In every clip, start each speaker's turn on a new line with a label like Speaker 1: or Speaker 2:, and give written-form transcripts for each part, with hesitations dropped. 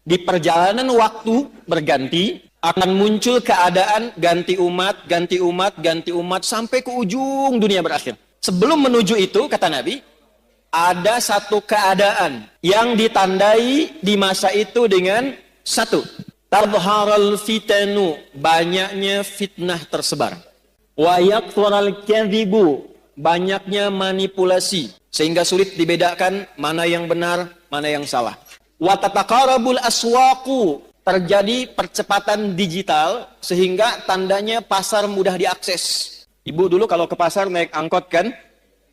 Speaker 1: Di perjalanan waktu berganti, akan muncul keadaan ganti umat, ganti umat, ganti umat, sampai ke ujung dunia berakhir. Sebelum menuju itu, kata Nabi, ada satu keadaan yang ditandai di masa itu dengan satu. Tadharal fitanu, banyaknya fitnah tersebar. Wa yakthurul kadhibu, banyaknya manipulasi. Sehingga sulit dibedakan mana yang benar, mana yang salah. Wa tataqarabul aswaqu, terjadi percepatan digital sehingga tandanya pasar mudah diakses. Ibu dulu kalau ke pasar naik angkot kan,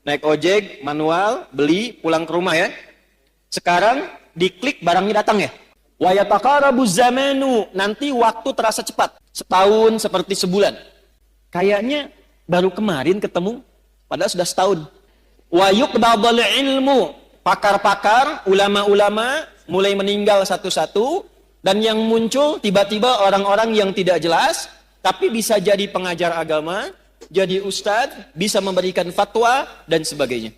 Speaker 1: naik ojek, manual, beli, pulang ke rumah ya. Sekarang diklik barangnya datang ya. Wa yataqarabuz zamanu, nanti waktu terasa cepat. Setahun seperti sebulan. Kayaknya baru kemarin ketemu, padahal sudah setahun. Wa yuqbadul ilmu, pakar-pakar, ulama-ulama mulai meninggal satu-satu, dan yang muncul tiba-tiba orang-orang yang tidak jelas, tapi bisa jadi pengajar agama, jadi ustadz, bisa memberikan fatwa, dan sebagainya.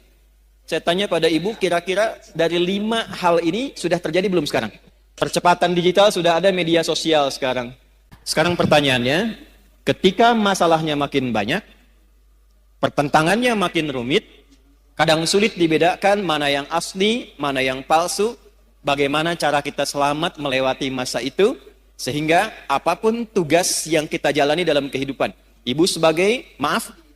Speaker 1: Saya tanya pada ibu, kira-kira dari 5 hal ini sudah terjadi belum sekarang? Percepatan digital, sudah ada media sosial sekarang. Sekarang pertanyaannya, ketika masalahnya makin banyak, pertentangannya makin rumit, kadang sulit dibedakan mana yang asli, mana yang palsu. Bagaimana cara kita selamat melewati masa itu, sehingga apapun tugas yang kita jalani dalam kehidupan. Ibu sebagai,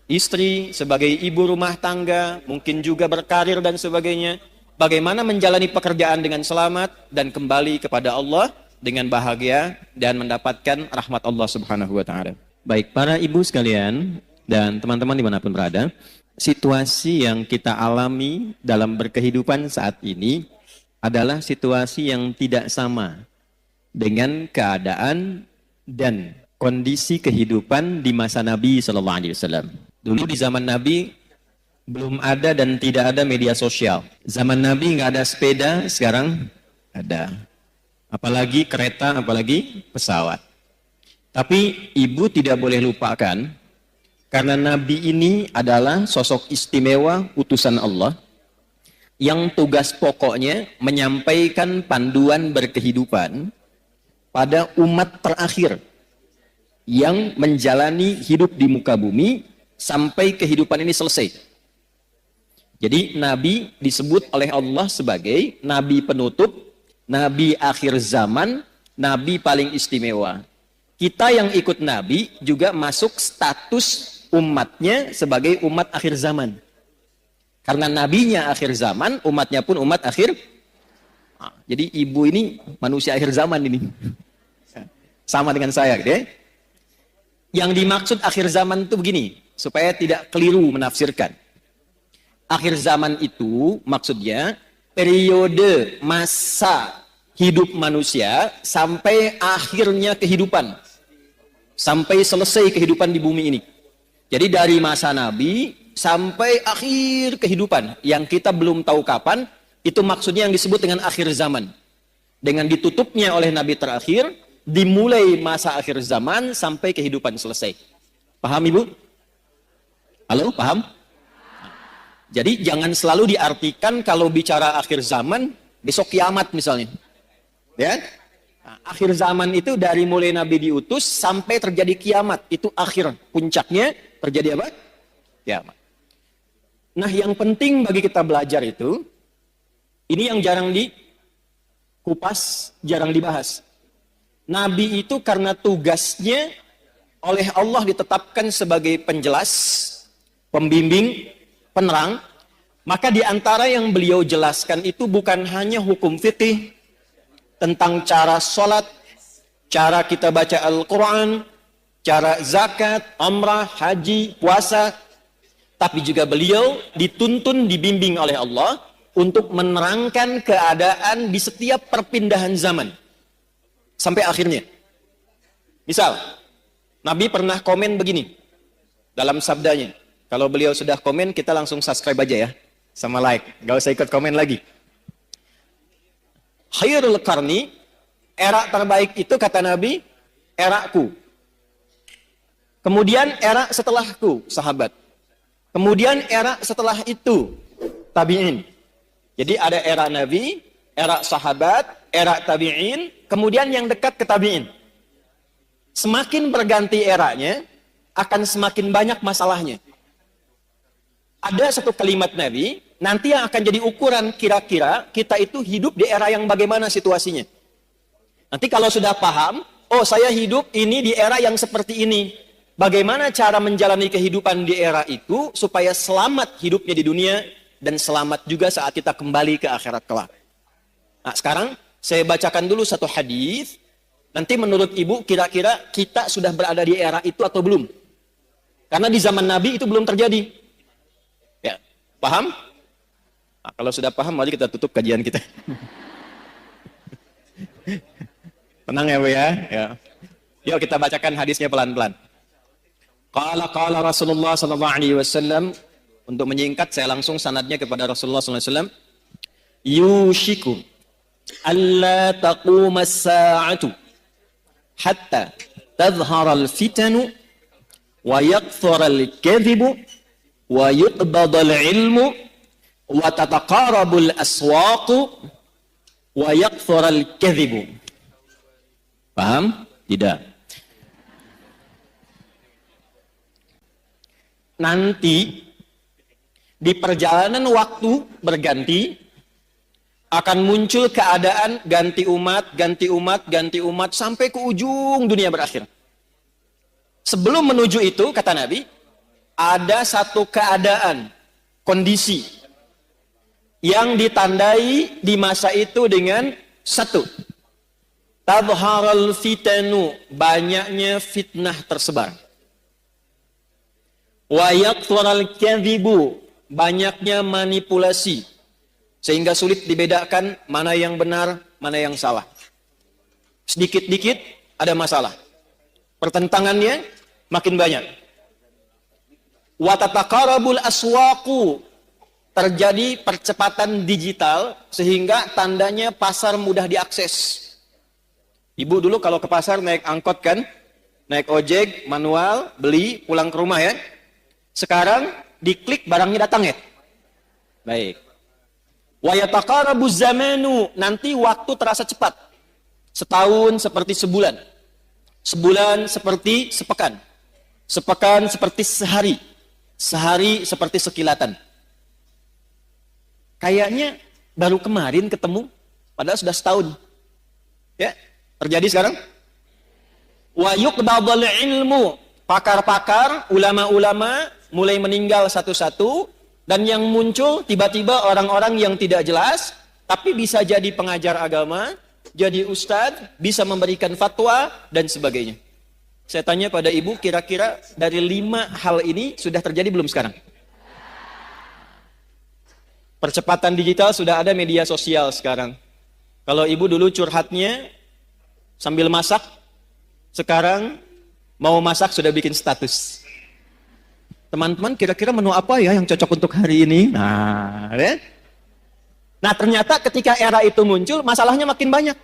Speaker 1: istri, sebagai ibu rumah tangga, mungkin juga berkarir dan sebagainya. Bagaimana menjalani pekerjaan dengan selamat dan kembali kepada Allah dengan bahagia dan mendapatkan rahmat Allah Subhanahu wa Ta'ala. Baik, para ibu sekalian dan teman-teman dimanapun berada, situasi yang kita alami dalam berkehidupan saat ini adalah situasi yang tidak sama dengan keadaan dan kondisi kehidupan di masa Nabi SAW. Dulu di zaman Nabi belum ada dan tidak ada media sosial. Zaman Nabi nggak ada sepeda, sekarang ada. Apalagi kereta, apalagi pesawat. Tapi ibu tidak boleh lupakan, karena Nabi ini adalah sosok istimewa utusan Allah, yang tugas pokoknya menyampaikan panduan berkehidupan pada umat terakhir yang menjalani hidup di muka bumi sampai kehidupan ini selesai. Jadi Nabi disebut oleh Allah sebagai Nabi penutup, Nabi akhir zaman, Nabi paling istimewa. Kita yang ikut Nabi juga masuk status umatnya sebagai umat akhir zaman. Karena nabinya akhir zaman, umatnya pun umat akhir. Jadi ibu ini manusia akhir zaman ini. Sama dengan saya gitu ya. Yang dimaksud akhir zaman itu begini, supaya tidak keliru menafsirkan. Akhir zaman itu maksudnya periode masa hidup manusia sampai akhirnya kehidupan. Sampai selesai kehidupan di bumi ini. Jadi dari masa Nabi sampai akhir kehidupan yang kita belum tahu kapan, itu maksudnya yang disebut dengan akhir zaman. Dengan ditutupnya oleh Nabi terakhir, dimulai masa akhir zaman sampai kehidupan selesai. Paham Ibu? Halo, paham? Jadi jangan selalu diartikan kalau bicara akhir zaman, besok kiamat misalnya. Ya? Nah, akhir zaman itu dari mulai Nabi diutus sampai terjadi kiamat. Itu akhir, puncaknya terjadi apa? Kiamat. Nah, yang penting bagi kita belajar itu, ini yang jarang dikupas, jarang dibahas. Nabi itu karena tugasnya oleh Allah ditetapkan sebagai penjelas, pembimbing, penerang, maka di antara yang beliau jelaskan itu bukan hanya hukum fikih, tentang cara sholat, cara kita baca Al-Quran, cara zakat, umrah, haji, puasa, tapi juga beliau dituntun, dibimbing oleh Allah untuk menerangkan keadaan di setiap perpindahan zaman sampai akhirnya. Misal, Nabi pernah komen begini dalam sabdanya. Kalau beliau sudah komen, kita langsung subscribe aja ya, sama like, gak usah ikut komen lagi. Khairul qarni, era terbaik itu kata Nabi, eraku. Kemudian era setelahku, sahabat. Kemudian era setelah itu, tabi'in. Jadi ada era Nabi, era sahabat, era tabi'in, kemudian yang dekat ke tabi'in. Semakin berganti eranya, akan semakin banyak masalahnya. Ada satu kalimat Nabi, nanti yang akan jadi ukuran kira-kira kita itu hidup di era yang bagaimana situasinya. Nanti kalau sudah paham, oh saya hidup ini di era yang seperti ini. Bagaimana cara menjalani kehidupan di era itu supaya selamat hidupnya di dunia dan selamat juga saat kita kembali ke akhirat kelak. Nah sekarang saya bacakan dulu satu hadis. Nanti menurut ibu kira-kira kita sudah berada di era itu atau belum? Karena di zaman Nabi itu belum terjadi. Ya, paham? Nah, kalau sudah paham, mari kita tutup kajian kita. Tenang ya Bu ya. Yuk kita bacakan hadisnya pelan-pelan. Qala Rasulullah sallallahu alaihi wasallam. Untuk menyingkat saya langsung sanadnya kepada Rasulullah sallallahu alaihi wasallam. Yushiku alla taquma as-sa'atu hatta tadhhara al-fitanu wa yakthura al-kadhibu wa yuqbada al-ilmu wa tataqarabu al-aswaqu wa yakthura al-kadhibu. Paham? Tidak. Nanti di perjalanan waktu berganti akan muncul keadaan ganti umat, ganti umat, ganti umat sampai ke ujung dunia berakhir. Sebelum menuju itu, kata Nabi, ada satu keadaan, kondisi yang ditandai di masa itu dengan satu, tadharal fitanu, banyaknya fitnah tersebar. Wa yakthurul kadhibu, banyaknya manipulasi. Sehingga sulit dibedakan mana yang benar, mana yang salah. Sedikit-dikit ada masalah. Pertentangannya makin banyak. Wa tataqarabul aswaqu, terjadi percepatan digital sehingga tandanya pasar mudah diakses. Ibu dulu kalau ke pasar naik angkot kan, naik ojek, manual, beli, pulang ke rumah ya. Sekarang diklik barangnya datang ya. Baik. Wa yataqarabu zamanu, nanti waktu terasa cepat. Setahun seperti sebulan. Sebulan seperti sepekan. Sepekan seperti sehari. Sehari seperti sekilatan. Kayaknya baru kemarin ketemu, padahal sudah setahun. Ya, terjadi sekarang. Wa yuqbadul ilmu, pakar-pakar, ulama-ulama mulai meninggal satu-satu, dan yang muncul tiba-tiba orang-orang yang tidak jelas, tapi bisa jadi pengajar agama, jadi ustadz, bisa memberikan fatwa, dan sebagainya. Saya tanya pada ibu, kira-kira dari 5 hal ini sudah terjadi belum sekarang? Percepatan digital sudah ada media sosial sekarang. Kalau ibu dulu curhatnya sambil masak, sekarang mau masak sudah bikin status. Teman-teman kira-kira menu apa ya yang cocok untuk hari ini? Nah, ya? Nah ternyata ketika era itu muncul, masalahnya makin banyak.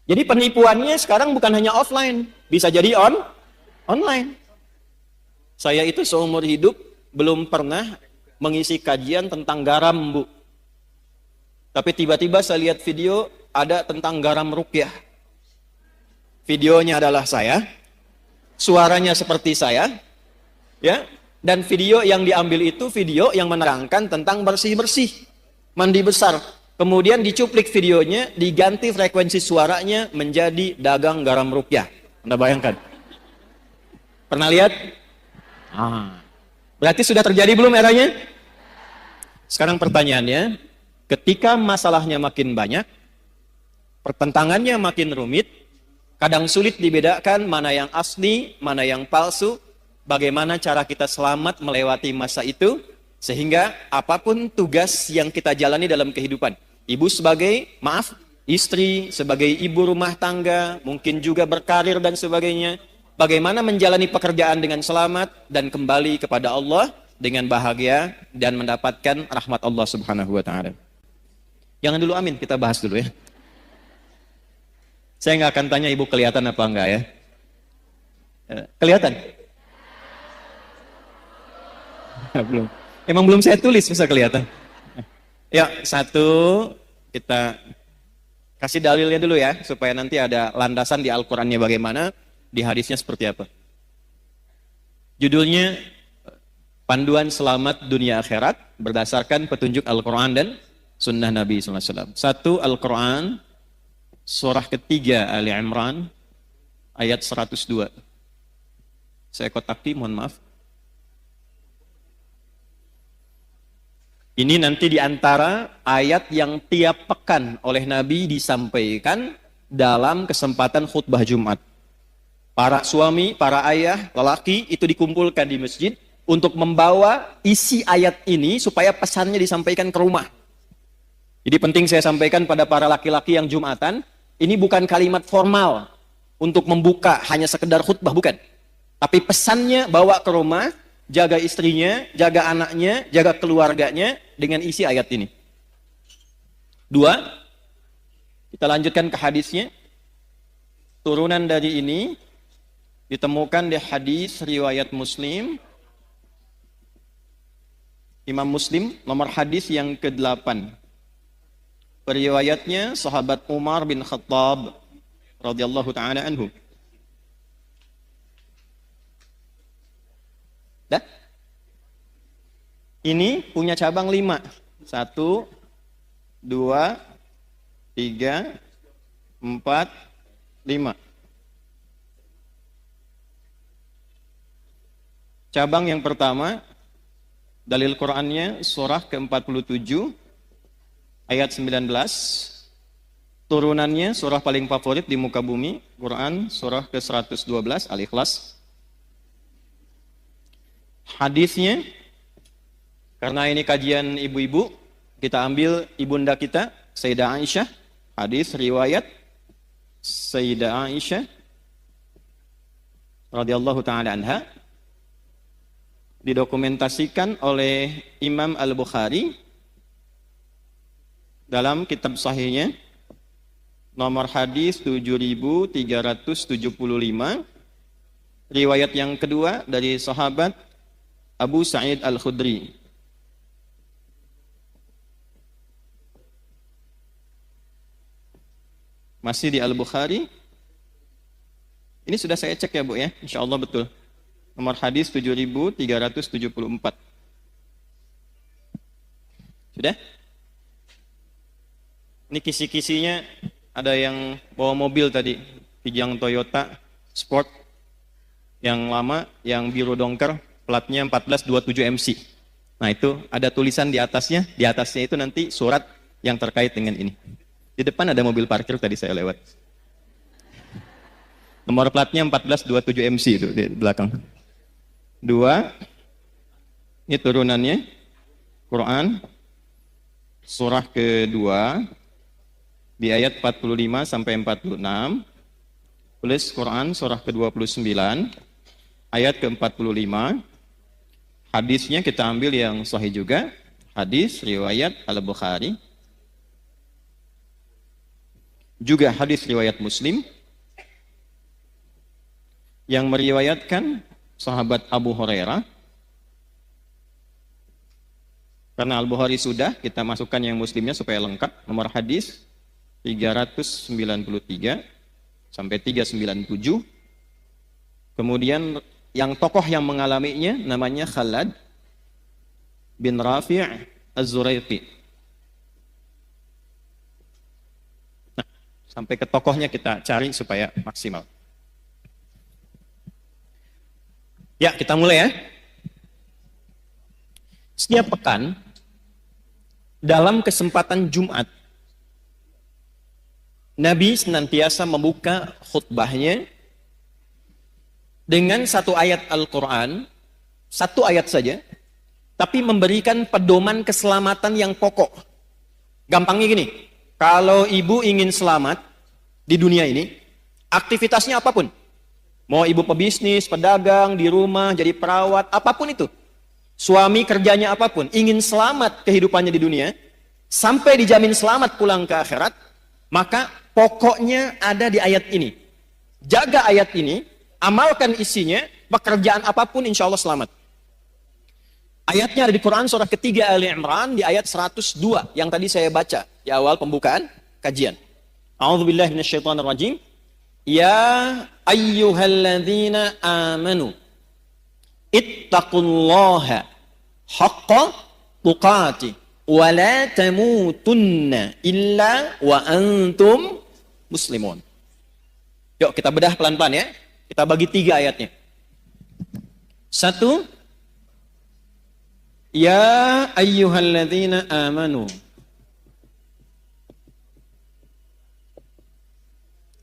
Speaker 1: Jadi penipuannya sekarang bukan hanya offline, bisa jadi online. Saya itu seumur hidup belum pernah mengisi kajian tentang garam, Bu. Tapi tiba-tiba saya lihat video ada tentang garam ruqyah. Videonya adalah saya, suaranya seperti saya, ya, dan video yang diambil itu video yang menerangkan tentang bersih-bersih, mandi besar. Kemudian dicuplik videonya, diganti frekuensi suaranya menjadi dagang garam ruqyah. Anda bayangkan? Pernah lihat? Berarti sudah terjadi belum eranya? Sekarang pertanyaannya, ketika masalahnya makin banyak, pertentangannya makin rumit, kadang sulit dibedakan mana yang asli, mana yang palsu, bagaimana cara kita selamat melewati masa itu, sehingga apapun tugas yang kita jalani dalam kehidupan, ibu sebagai, istri, sebagai ibu rumah tangga, mungkin juga berkarir dan sebagainya, bagaimana menjalani pekerjaan dengan selamat dan kembali kepada Allah dengan bahagia dan mendapatkan rahmat Allah Subhanahu wa taala. Jangan dulu amin, kita bahas dulu ya. Saya nggak akan tanya ibu kelihatan apa enggak ya. Kelihatan? Belum. Emang belum saya tulis bisa kelihatan. Ya, satu kita Kasih dalilnya dulu ya, supaya nanti ada landasan di Al-Qur'annya bagaimana, di hadisnya seperti apa. Judulnya Panduan Selamat Dunia Akhirat berdasarkan petunjuk Al-Quran dan Sunnah Nabi SAW. Satu, Al-Quran, surah ketiga Ali Imran, ayat 102. Saya kotaki, mohon maaf. Ini nanti di antara ayat yang tiap pekan oleh Nabi disampaikan dalam kesempatan khutbah Jumat. Para suami, para ayah, lelaki itu dikumpulkan di masjid untuk membawa isi ayat ini supaya pesannya disampaikan ke rumah. Jadi penting saya sampaikan pada para laki-laki yang Jumatan, ini bukan kalimat formal untuk membuka hanya sekedar khutbah, bukan. Tapi pesannya bawa ke rumah, jaga istrinya, jaga anaknya, jaga keluarganya dengan isi ayat ini. Dua, kita lanjutkan ke hadisnya. Turunan dari ini ditemukan di hadis riwayat Muslim. Imam Muslim nomor hadis yang ke-8. Periwayatnya sahabat Umar bin Khattab radhiyallahu taala anhu. Dah? Ini punya cabang 5. 1, 2, 3, 4, 5. Cabang yang pertama, dalil Qur'annya surah ke-47 ayat 19. Turunannya surah paling favorit di muka bumi, Quran surah ke-112 Al-Ikhlas. Hadisnya, karena ini kajian ibu-ibu, kita ambil ibunda kita Sayyidah Aisyah. Hadis riwayat Sayyidah Aisyah radhiyallahu taala anha, didokumentasikan oleh Imam Al-Bukhari dalam kitab sahihnya nomor hadis 7375. Riwayat yang kedua dari sahabat Abu Sa'id Al-Khudri. Masih di Al-Bukhari. Ini sudah saya cek ya Bu ya, insyaallah betul. Nomor hadis 7374. Sudah? Ini kisi-kisinya, ada yang bawa mobil tadi, Kijang Toyota Sport yang lama, yang biru dongker, platnya 1427 MC. Nah itu ada tulisan di atasnya itu nanti surat yang terkait dengan ini. Di depan ada mobil parkir tadi saya lewat. Nomor platnya 1427 MC itu di belakang. 2, ini turunannya, Quran, surah kedua, di ayat 45 sampai 46, plus Quran, surah ke-29, ayat ke-45, hadisnya kita ambil yang sahih juga, hadis riwayat Al-Bukhari, juga hadis riwayat Muslim, yang meriwayatkan sahabat Abu Hurairah. Karena Al-Bukhari sudah, kita masukkan yang Muslimnya supaya lengkap. Nomor hadis 393 sampai 397. Kemudian yang tokoh yang mengalaminya namanya Khalad bin Rafi' Az-Zuraiqi. Nah, sampai ke tokohnya kita cari supaya maksimal. Ya, kita mulai ya. Setiap pekan, dalam kesempatan Jumat, Nabi senantiasa membuka khutbahnya dengan satu ayat Al-Quran, satu ayat saja, tapi memberikan pedoman keselamatan yang pokok. Gampangnya gini, kalau ibu ingin selamat di dunia ini, aktivitasnya apapun, mau ibu pebisnis, pedagang, di rumah, jadi perawat, apapun itu. Suami kerjanya apapun, ingin selamat kehidupannya di dunia, sampai dijamin selamat pulang ke akhirat, maka pokoknya ada di ayat ini. Jaga ayat ini, amalkan isinya, pekerjaan apapun insya Allah selamat. Ayatnya ada di Quran surah ketiga Ali Imran di ayat 102 yang tadi saya baca di awal pembukaan kajian. A'udzubillahi minasyaitonirrajim. Ya ayyuhalladzina amanu ittaqullaha haqqa tuqatih wa la tamutunna illa wa antum muslimun. Yuk kita bedah pelan-pelan ya. Kita bagi 3 ayatnya. 1, ya ayyuhalladzina amanu.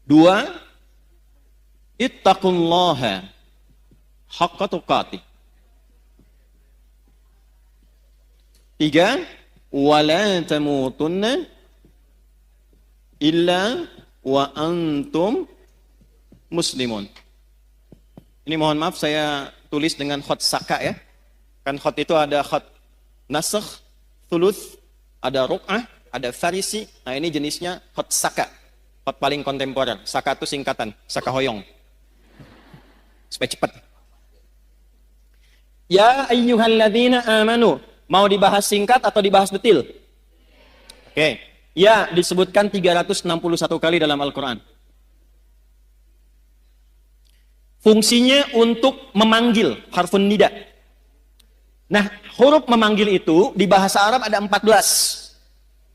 Speaker 1: 2, ittaqullaha haqqa tuqatih. 3, wala tamutunna illa wa antum muslimun. Ini mohon maaf saya tulis dengan khot saka ya. Kan khot itu ada khot nasakh, thuluth, ada ruk'ah, ada farisi. Nah ini jenisnya khot saka. Khot paling kontemporer. Saka itu singkatan, saka hoyong. Supaya cepat. Ya ayyuhalladzina amanu. Mau dibahas singkat atau dibahas detil? Oke. Ya, disebutkan 361 kali dalam Al-Quran. Fungsinya untuk memanggil, harfun nida. Nah, huruf memanggil itu di bahasa Arab ada 14.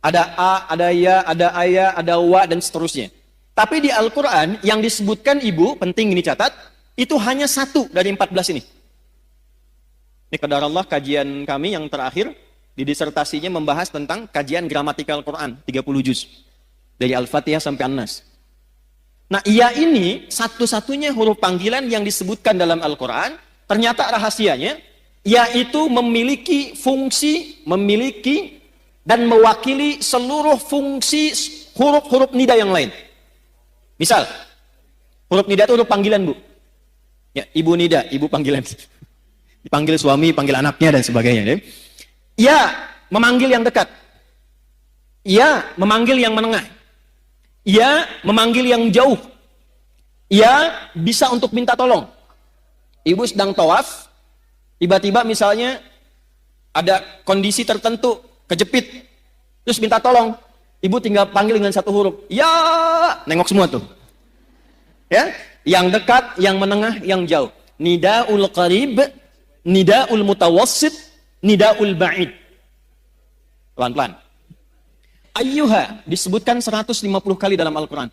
Speaker 1: Ada a, ada ya, ada aya, ada wa, dan seterusnya. Tapi di Al-Quran yang disebutkan ibu, penting ini catat, itu hanya 1 dari 14 ini. Ini qadarallah kajian kami yang terakhir, di disertasinya membahas tentang kajian gramatikal Quran, 30 juz. Dari Al-Fatihah sampai An-Nas. Nah, iya ini satu-satunya huruf panggilan yang disebutkan dalam Al-Quran, ternyata rahasianya, yaitu memiliki fungsi, memiliki dan mewakili seluruh fungsi huruf-huruf nida yang lain. Misal, huruf nida itu huruf panggilan, Bu. Ya, ibu nida, ibu panggilan. Dipanggil suami, panggil anaknya, dan sebagainya. Ya, memanggil yang dekat. Ya, memanggil yang menengah. Ya, memanggil yang jauh. Ya, bisa untuk minta tolong. Ibu sedang tawaf, tiba-tiba misalnya ada kondisi tertentu, kejepit, terus minta tolong. Ibu tinggal panggil dengan 1 huruf. Ya, nengok semua tuh. Ya, yang dekat, yang menengah, yang jauh. Nidaul qarib, nidaul mutawassit, nidaul ba'id. Pelan-pelan. Ayyuha disebutkan 150 kali dalam Al-Quran.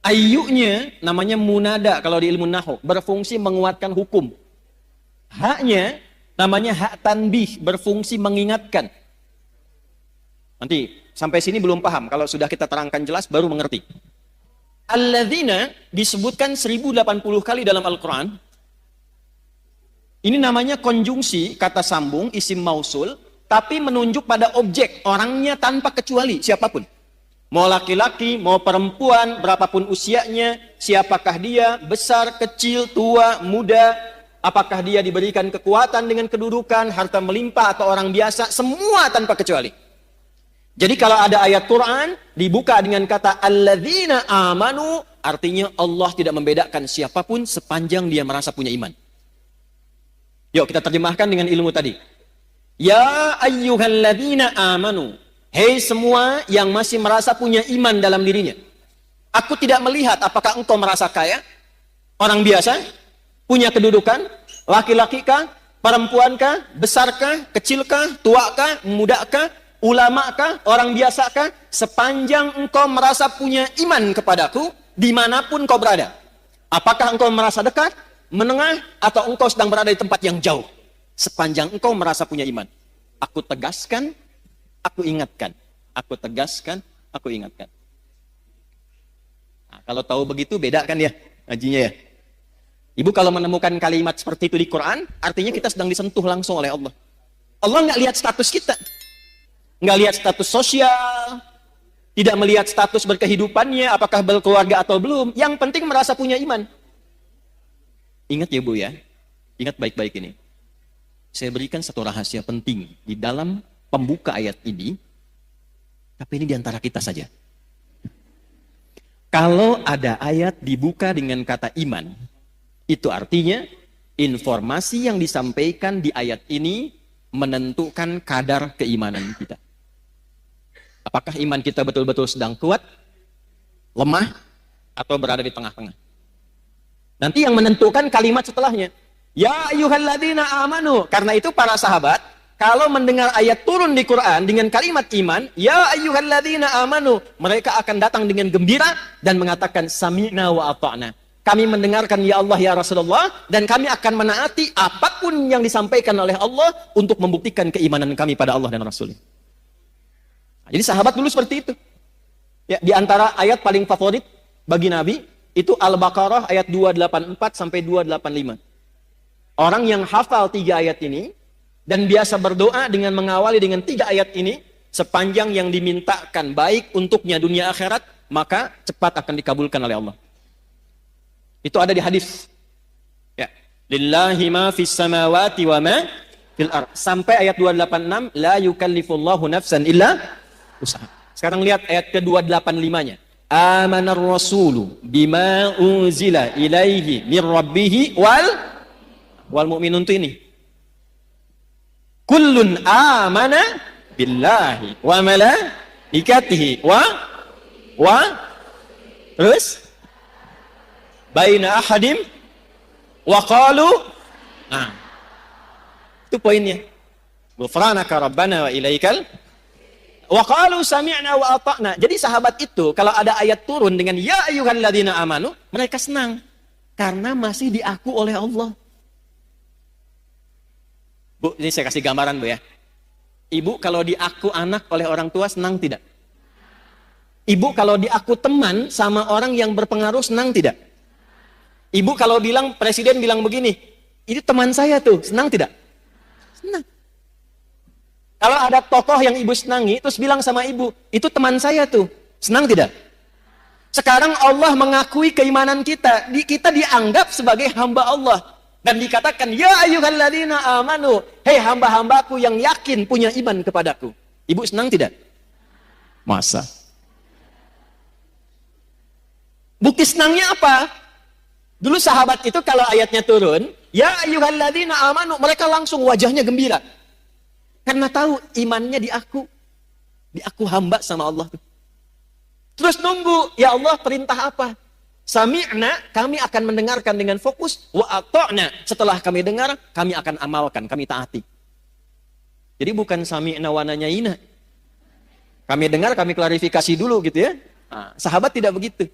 Speaker 1: Ayyunya namanya munada kalau di ilmu nahwu, berfungsi menguatkan hukum. Haknya namanya hak tanbih, berfungsi mengingatkan. Nanti sampai sini belum paham, kalau sudah kita terangkan jelas baru mengerti. Alladzina disebutkan 1080 kali dalam Al-Quran. Ini namanya konjungsi, kata sambung, isim mausul, tapi menunjuk pada objek, orangnya tanpa kecuali, siapapun. Mau laki-laki, mau perempuan, berapapun usianya, siapakah dia, besar, kecil, tua, muda, apakah dia diberikan kekuatan dengan kedudukan, harta melimpah, atau orang biasa, semua tanpa kecuali. Jadi kalau ada ayat Quran, dibuka dengan kata alladzina amanu, artinya Allah tidak membedakan siapapun sepanjang dia merasa punya iman. Yuk kita terjemahkan dengan ilmu tadi. Ya ayyuhalladzina amanu. Hei semua yang masih merasa punya iman dalam dirinya. Aku tidak melihat apakah engkau merasa kaya, orang biasa, punya kedudukan, laki-laki kah, perempuan kah, besar kah, kecil kah, tua kah, muda kah, ulama kah, orang biasa kah, sepanjang engkau merasa punya iman kepadaku, dimanapun kau berada. Apakah engkau merasa dekat, menengah, atau engkau sedang berada di tempat yang jauh. Sepanjang engkau merasa punya iman. Aku tegaskan, aku ingatkan. Aku tegaskan, aku ingatkan. Nah, kalau tahu begitu, beda kan ya ngajinya ya. Ibu kalau menemukan kalimat seperti itu di Quran, artinya kita sedang disentuh langsung oleh Allah. Allah nggak lihat status kita. Nggak lihat status sosial. Tidak melihat status berkehidupannya, apakah berkeluarga atau belum. Yang penting merasa punya iman. Ingat ya Bu ya. Ingat baik-baik ini. Saya berikan satu rahasia penting di dalam pembuka ayat ini, tapi ini diantara kita saja. Kalau ada ayat dibuka dengan kata iman, itu artinya informasi yang disampaikan di ayat ini menentukan kadar keimanan kita. Apakah iman kita betul-betul sedang kuat, lemah, atau berada di tengah-tengah. Nanti yang menentukan kalimat setelahnya. Ya ayyuhalladzina amanu. Karena itu para sahabat, kalau mendengar ayat turun di Quran dengan kalimat iman, ya ayyuhalladzina amanu, mereka akan datang dengan gembira dan mengatakan sami'na wa ata'na. Kami mendengarkan ya Allah ya Rasulullah, dan kami akan menaati apapun yang disampaikan oleh Allah untuk membuktikan keimanan kami pada Allah dan Rasul. Nah, jadi sahabat dulu seperti itu. Ya, di antara ayat paling favorit bagi Nabi itu Al-Baqarah ayat 284 sampai 285. Orang yang hafal 3 ayat ini dan biasa berdoa dengan mengawali dengan 3 ayat ini, sepanjang yang dimintakan baik untuknya dunia akhirat, maka cepat akan dikabulkan oleh Allah. Itu ada di hadis. Ya, lillahi ma fis samawati wa ma fil ardh. Sampai ayat 286, la yukallifullahu nafsan illa usaha. Sekarang lihat ayat ke-285-nya. Amanar rasulu bima unzila ilaihi mir rabbih wal mu'minun, itu ini. Kullun amana billahi wa malaikatihi wa terus baina ahadim wa qalu, nah itu poinnya, ghufranaka rabbana wa ilaikal wa qalu sami'na wa ata'na. Jadi sahabat itu kalau ada ayat turun dengan ya ayyuhalladzina amanu, mereka senang karena masih diaku oleh Allah. Bu, ini saya kasih gambaran Bu ya. Ibu kalau diaku anak oleh orang tua senang tidak? Ibu kalau diaku teman sama orang yang berpengaruh senang tidak? Ibu kalau bilang, presiden bilang begini, itu teman saya tuh, senang tidak? Senang. Kalau ada tokoh yang ibu senangi, terus bilang sama ibu, itu teman saya tuh, senang tidak? Sekarang Allah mengakui keimanan kita, kita dianggap sebagai hamba Allah. Dan dikatakan, ya ayyuhalladzina amanu, hei hamba-hambaku yang yakin punya iman kepadaku. Ibu senang tidak? Masa? Bukti senangnya apa? Dulu sahabat itu kalau ayatnya turun, ya ayyuhalladzina amanu, mereka langsung wajahnya gembira. Karena tahu imannya diaku hamba sama Allah. Terus nunggu, ya Allah perintah apa? Sami'na, kami akan mendengarkan dengan fokus, wa ata'na, setelah kami dengar, kami akan amalkan, kami taati. Jadi bukan sami'na wa nanyaina. Kami dengar, kami klarifikasi dulu gitu ya. Nah, sahabat tidak begitu.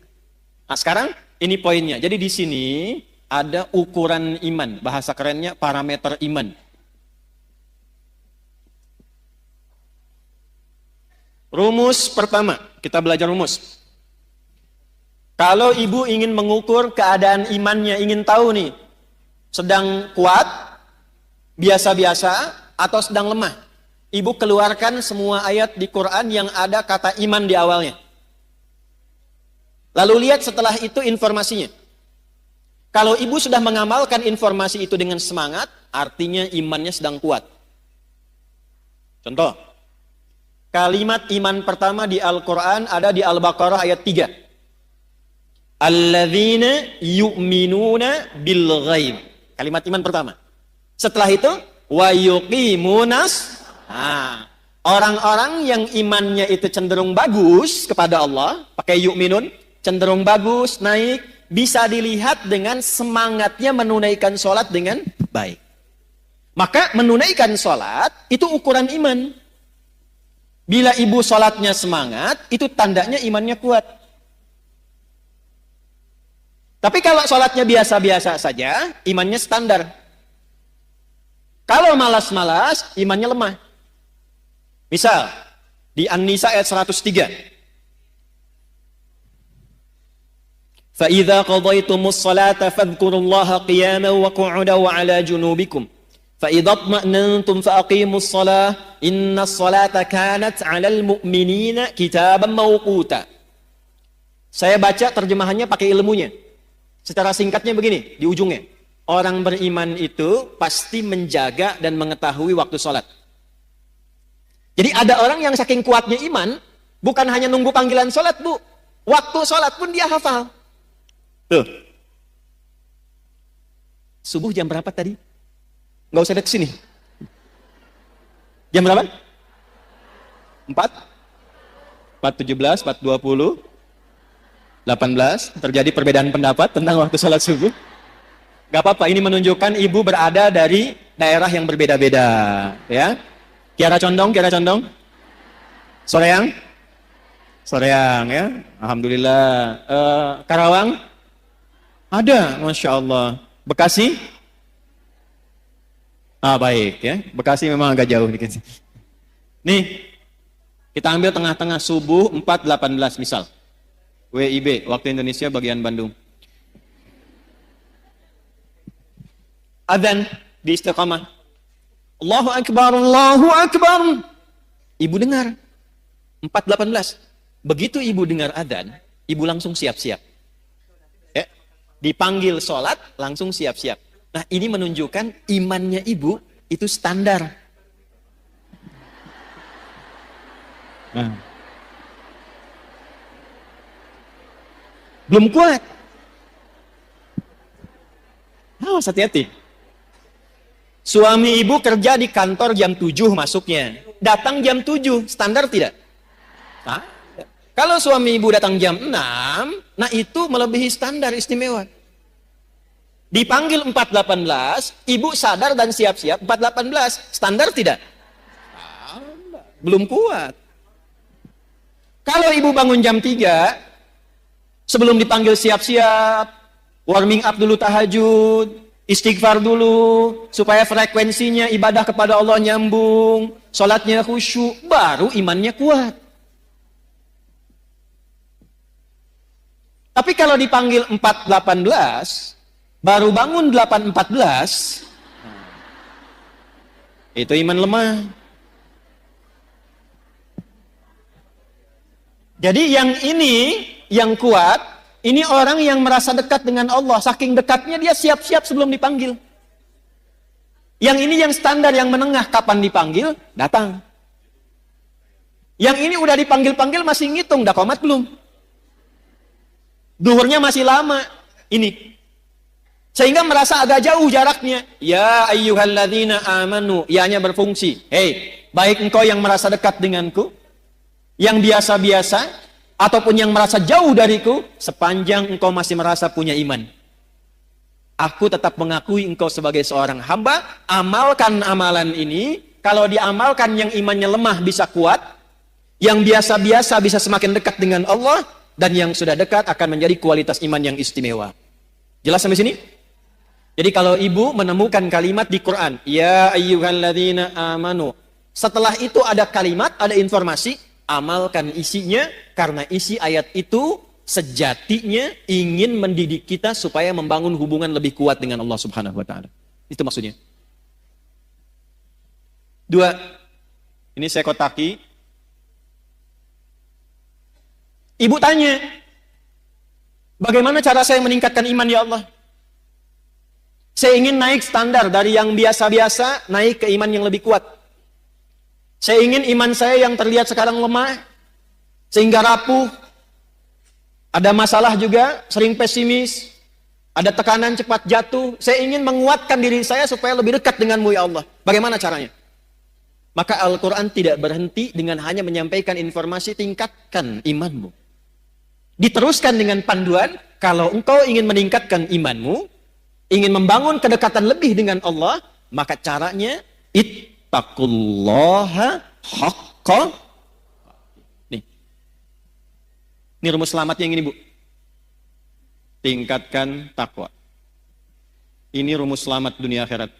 Speaker 1: Nah, sekarang ini poinnya. Jadi di sini ada ukuran iman, bahasa kerennya parameter iman. Rumus pertama, kita belajar rumus. Kalau ibu ingin mengukur keadaan imannya, ingin tahu nih, sedang kuat, biasa-biasa, atau sedang lemah, ibu keluarkan semua ayat di Quran yang ada kata iman di awalnya. Lalu lihat setelah itu informasinya. Kalau ibu sudah mengamalkan informasi itu dengan semangat, artinya imannya sedang kuat. Contoh, kalimat iman pertama di Al-Quran ada di Al-Baqarah ayat 3. Alladzina yu'minuna bil ghaib. Kalimat iman pertama. Setelah itu, wa yuqimunas. Nah, orang-orang yang imannya itu cenderung bagus kepada Allah, pakai yu'minun, cenderung bagus, naik, bisa dilihat dengan semangatnya menunaikan sholat dengan baik. Maka menunaikan sholat itu ukuran iman. Bila ibu sholatnya semangat, itu tandanya imannya kuat. Tapi kalau sholatnya biasa-biasa saja, imannya standar. Kalau malas-malas, imannya lemah. Misal, di An-Nisa ayat 103. فَإِذَا قَضَيْتُمُ الصَّلَاةَ فَاذْكُرُوا اللَّهَ قِيَامًا وَقُعُودًا وَعَلَى جُنُوبِكُمْ فَإِذَا اطْمَأْنَنْتُمْ فَأَقِيمُوا الصَّلَاةَ إِنَّ الصَّلَاةَ كَانَتْ عَلَى الْمُؤْمِنِينَ كِتَابًا مَوْقُوتًا. Saya baca terjemahannya pakai ilmunya. Secara singkatnya begini, di ujungnya. Orang beriman itu pasti menjaga dan mengetahui waktu sholat. Jadi ada orang yang saking kuatnya iman, bukan hanya nunggu panggilan sholat, Bu. Waktu sholat pun dia hafal. Tuh. Subuh jam berapa tadi? Nggak usah lihat ke sini. Jam berapa? 4? 4.17, 4.20. 18. Terjadi perbedaan pendapat tentang waktu sholat subuh. Gak apa-apa, ini menunjukkan ibu berada dari daerah yang berbeda-beda. Ya. Kiara Condong, Kiara Condong. Soreang? Soreang ya. Alhamdulillah. Karawang? Ada, Masya Allah. Bekasi? Baik ya. Bekasi memang agak jauh dikit. Nih, kita ambil tengah-tengah subuh 4.18 misal. WIB, waktu Indonesia bagian Bandung. Adzan di istiqamah. Allahu Akbar, Allahu Akbar. Ibu dengar. 4.18. Begitu ibu dengar adzan, ibu langsung siap-siap. Ya. Dipanggil sholat, langsung siap-siap. Nah, ini menunjukkan imannya ibu itu standar. Nah. Belum kuat. Awas, hati-hati. Suami ibu kerja di kantor jam 7 masuknya. Datang jam 7, standar tidak? Nah, kalau suami ibu datang jam 6, nah itu melebihi standar istimewa. Dipanggil 4.18, ibu sadar dan siap-siap 4.18, standar tidak? Belum kuat. Kalau ibu bangun jam 3, sebelum dipanggil siap-siap, warming up dulu tahajud, istighfar dulu, supaya frekuensinya ibadah kepada Allah nyambung, sholatnya khusyuk, baru imannya kuat. Tapi kalau dipanggil 4.18, baru bangun 8.14, itu iman lemah. Jadi yang ini, yang kuat, ini orang yang merasa dekat dengan Allah. Saking dekatnya dia siap-siap sebelum dipanggil. Yang ini yang standar, yang menengah. Kapan dipanggil, datang. Yang ini udah dipanggil-panggil masih ngitung. Dah qomat belum? Duhurnya masih lama. Ini. Sehingga merasa agak jauh jaraknya. Ya ayyuhalladzina amanu. Ianya berfungsi. Hei, baik engkau yang merasa dekat denganku, yang biasa-biasa, ataupun yang merasa jauh dariku, sepanjang engkau masih merasa punya iman, aku tetap mengakui engkau sebagai seorang hamba. Amalkan amalan ini. Kalau diamalkan, yang imannya lemah bisa kuat, yang biasa-biasa bisa semakin dekat dengan Allah, dan yang sudah dekat akan menjadi kualitas iman yang istimewa. Jelas sampai sini? Jadi kalau ibu menemukan kalimat di Quran, ya ayyuhalladzina amanu, setelah itu ada kalimat, ada informasi, amalkan isinya, karena isi ayat itu sejatinya ingin mendidik kita supaya membangun hubungan lebih kuat dengan Allah Subhanahu wa taala. Itu maksudnya. 2. Ini saya kotaki. Ibu tanya, bagaimana cara saya meningkatkan iman ya Allah? Saya ingin naik standar dari yang biasa-biasa, naik ke iman yang lebih kuat. Saya ingin iman saya yang terlihat sekarang lemah, sehingga rapuh, ada masalah juga, sering pesimis, ada tekanan cepat jatuh. Saya ingin menguatkan diri saya supaya lebih dekat denganmu ya Allah. Bagaimana caranya? Maka Al-Quran tidak berhenti dengan hanya menyampaikan informasi, tingkatkan imanmu. Diteruskan dengan panduan, kalau engkau ingin meningkatkan imanmu, ingin membangun kedekatan lebih dengan Allah, maka caranya, ittaqullaha haqqa. Ini rumus selamatnya yang ini, Bu. Tingkatkan takwa. Ini rumus selamat dunia akhirat.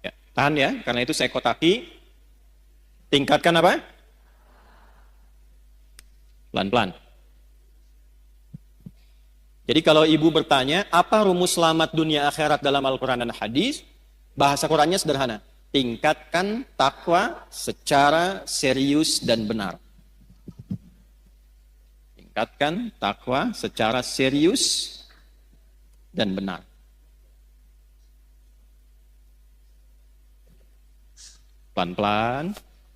Speaker 1: Ya, tahan ya, karena itu saya kotaki. Tingkatkan apa? Pelan-pelan. Jadi kalau ibu bertanya, apa rumus selamat dunia akhirat dalam Al-Quran dan hadis? Bahasa Qurannya sederhana. Tingkatkan takwa secara serius dan benar. Tingkatkan takwa secara serius dan benar. Pelan-pelan.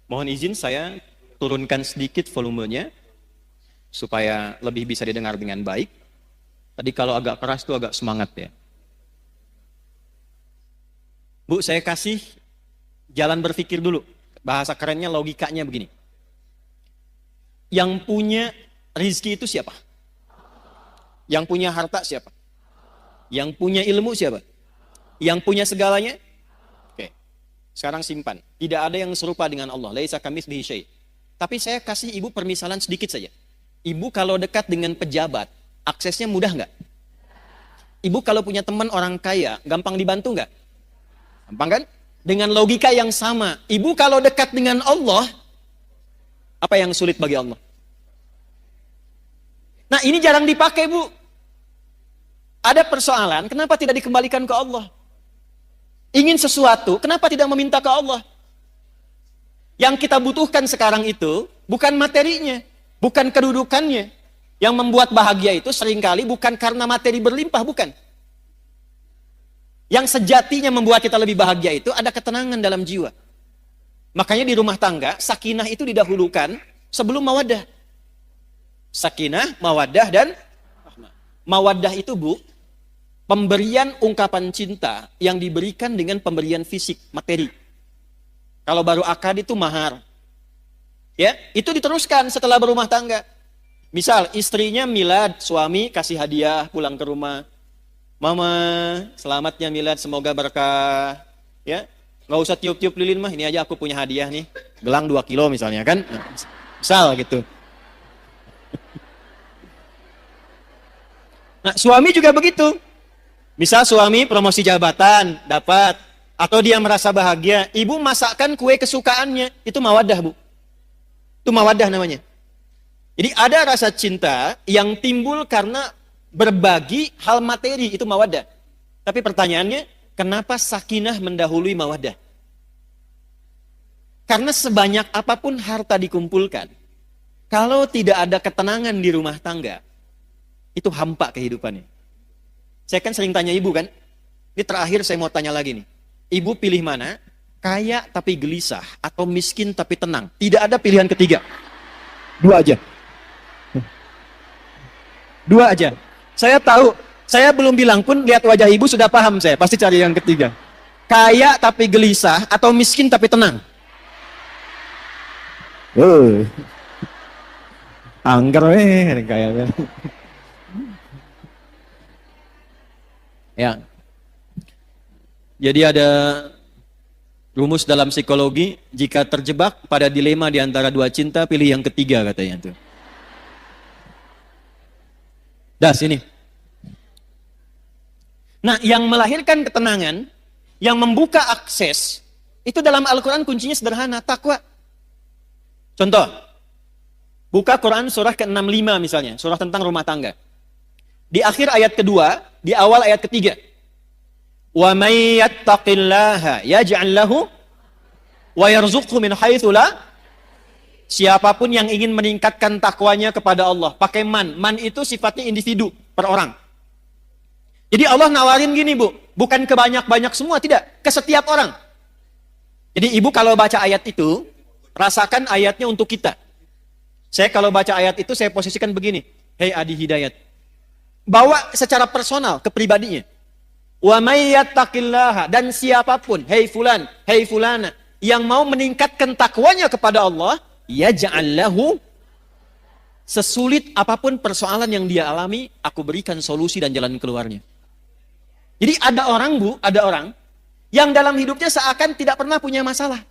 Speaker 1: Mohon izin saya turunkan sedikit volumenya supaya lebih bisa didengar dengan baik. Tadi kalau agak keras itu agak semangat ya. Bu, saya kasih jalan berpikir dulu. Bahasa kerennya, logikanya begini. Yang punya rizki itu siapa? Yang punya harta siapa? Yang punya ilmu siapa? Yang punya segalanya? Oke. Sekarang simpan. Tidak ada yang serupa dengan Allah. Laisa kamitslihi syai'. Tapi saya kasih ibu permisalan sedikit saja. Ibu kalau dekat dengan pejabat, aksesnya mudah nggak? Ibu kalau punya teman orang kaya, gampang dibantu nggak? Gampang kan? Dengan logika yang sama. Ibu kalau dekat dengan Allah, apa yang sulit bagi Allah? Nah, ini jarang dipakai, Bu. Ada persoalan, kenapa tidak dikembalikan ke Allah? Ingin sesuatu, kenapa tidak meminta ke Allah? Yang kita butuhkan sekarang itu bukan materinya, bukan kedudukannya. Yang membuat bahagia itu seringkali bukan karena materi berlimpah, bukan. Yang sejatinya membuat kita lebih bahagia itu ada ketenangan dalam jiwa. Makanya di rumah tangga, sakinah itu didahulukan sebelum mawaddah. Sakinah, mawaddah, dan rahmah. Mawaddah itu, Bu, pemberian ungkapan cinta yang diberikan dengan pemberian fisik, materi. Kalau baru akad itu mahar. Ya, itu diteruskan setelah berumah tangga. Misal istrinya milad, suami kasih hadiah pulang ke rumah. Mama, selamatnya milad, semoga berkah. Ya, nggak usah tiup-tiup lilin mah, ini aja aku punya hadiah nih. Gelang 2 kilo misalnya kan. Misal gitu. Nah, suami juga begitu. Misal suami promosi jabatan, dapat. Atau dia merasa bahagia, ibu masakkan kue kesukaannya. Itu mawaddah, Bu. Itu mawaddah namanya. Jadi ada rasa cinta yang timbul karena berbagi hal materi. Itu mawaddah. Tapi pertanyaannya, kenapa sakinah mendahului mawaddah? Karena sebanyak apapun harta dikumpulkan, kalau tidak ada ketenangan di rumah tangga, itu hampa kehidupannya. Saya kan sering tanya ibu kan. Ini terakhir saya mau tanya lagi nih. Ibu pilih mana? Kaya tapi gelisah atau miskin tapi tenang? Tidak ada pilihan ketiga. 2 aja. 2 aja. Saya tahu, saya belum bilang pun lihat wajah ibu sudah paham saya. Pasti cari yang ketiga. Kaya tapi gelisah atau miskin tapi tenang? Angger kayaknya. Ya. Jadi ada rumus dalam psikologi, jika terjebak pada dilema di antara 2 cinta, pilih yang ketiga katanya tuh. Dah sini. Nah, yang melahirkan ketenangan, yang membuka akses, itu dalam Al-Quran kuncinya sederhana, takwa. Contoh, buka Quran surah ke-65 misalnya, surah tentang rumah tangga. Di akhir ayat kedua, di awal ayat ketiga. Wa may yattaqillaha yaj'al lahu wa yarzuqhu min haitsu la. Siapapun yang ingin meningkatkan takwanya kepada Allah, pakai man. Man itu sifatnya individu, per orang. Jadi Allah nawarin gini, Bu, bukan ke banyak-banyak semua, tidak, ke setiap orang. Jadi ibu kalau baca ayat itu, rasakan ayatnya untuk kita. Saya kalau baca ayat itu, saya posisikan begini. Hei Adi Hidayat. Bawa secara personal ke pribadinya. Wa may yattaqillaha, dan siapapun, hei fulan, hei fulana, yang mau meningkatkan takwanya kepada Allah, yaj'al lahu, sesulit apapun persoalan yang dia alami, aku berikan solusi dan jalan keluarnya. Jadi ada orang, Bu, ada orang yang dalam hidupnya seakan tidak pernah punya masalah.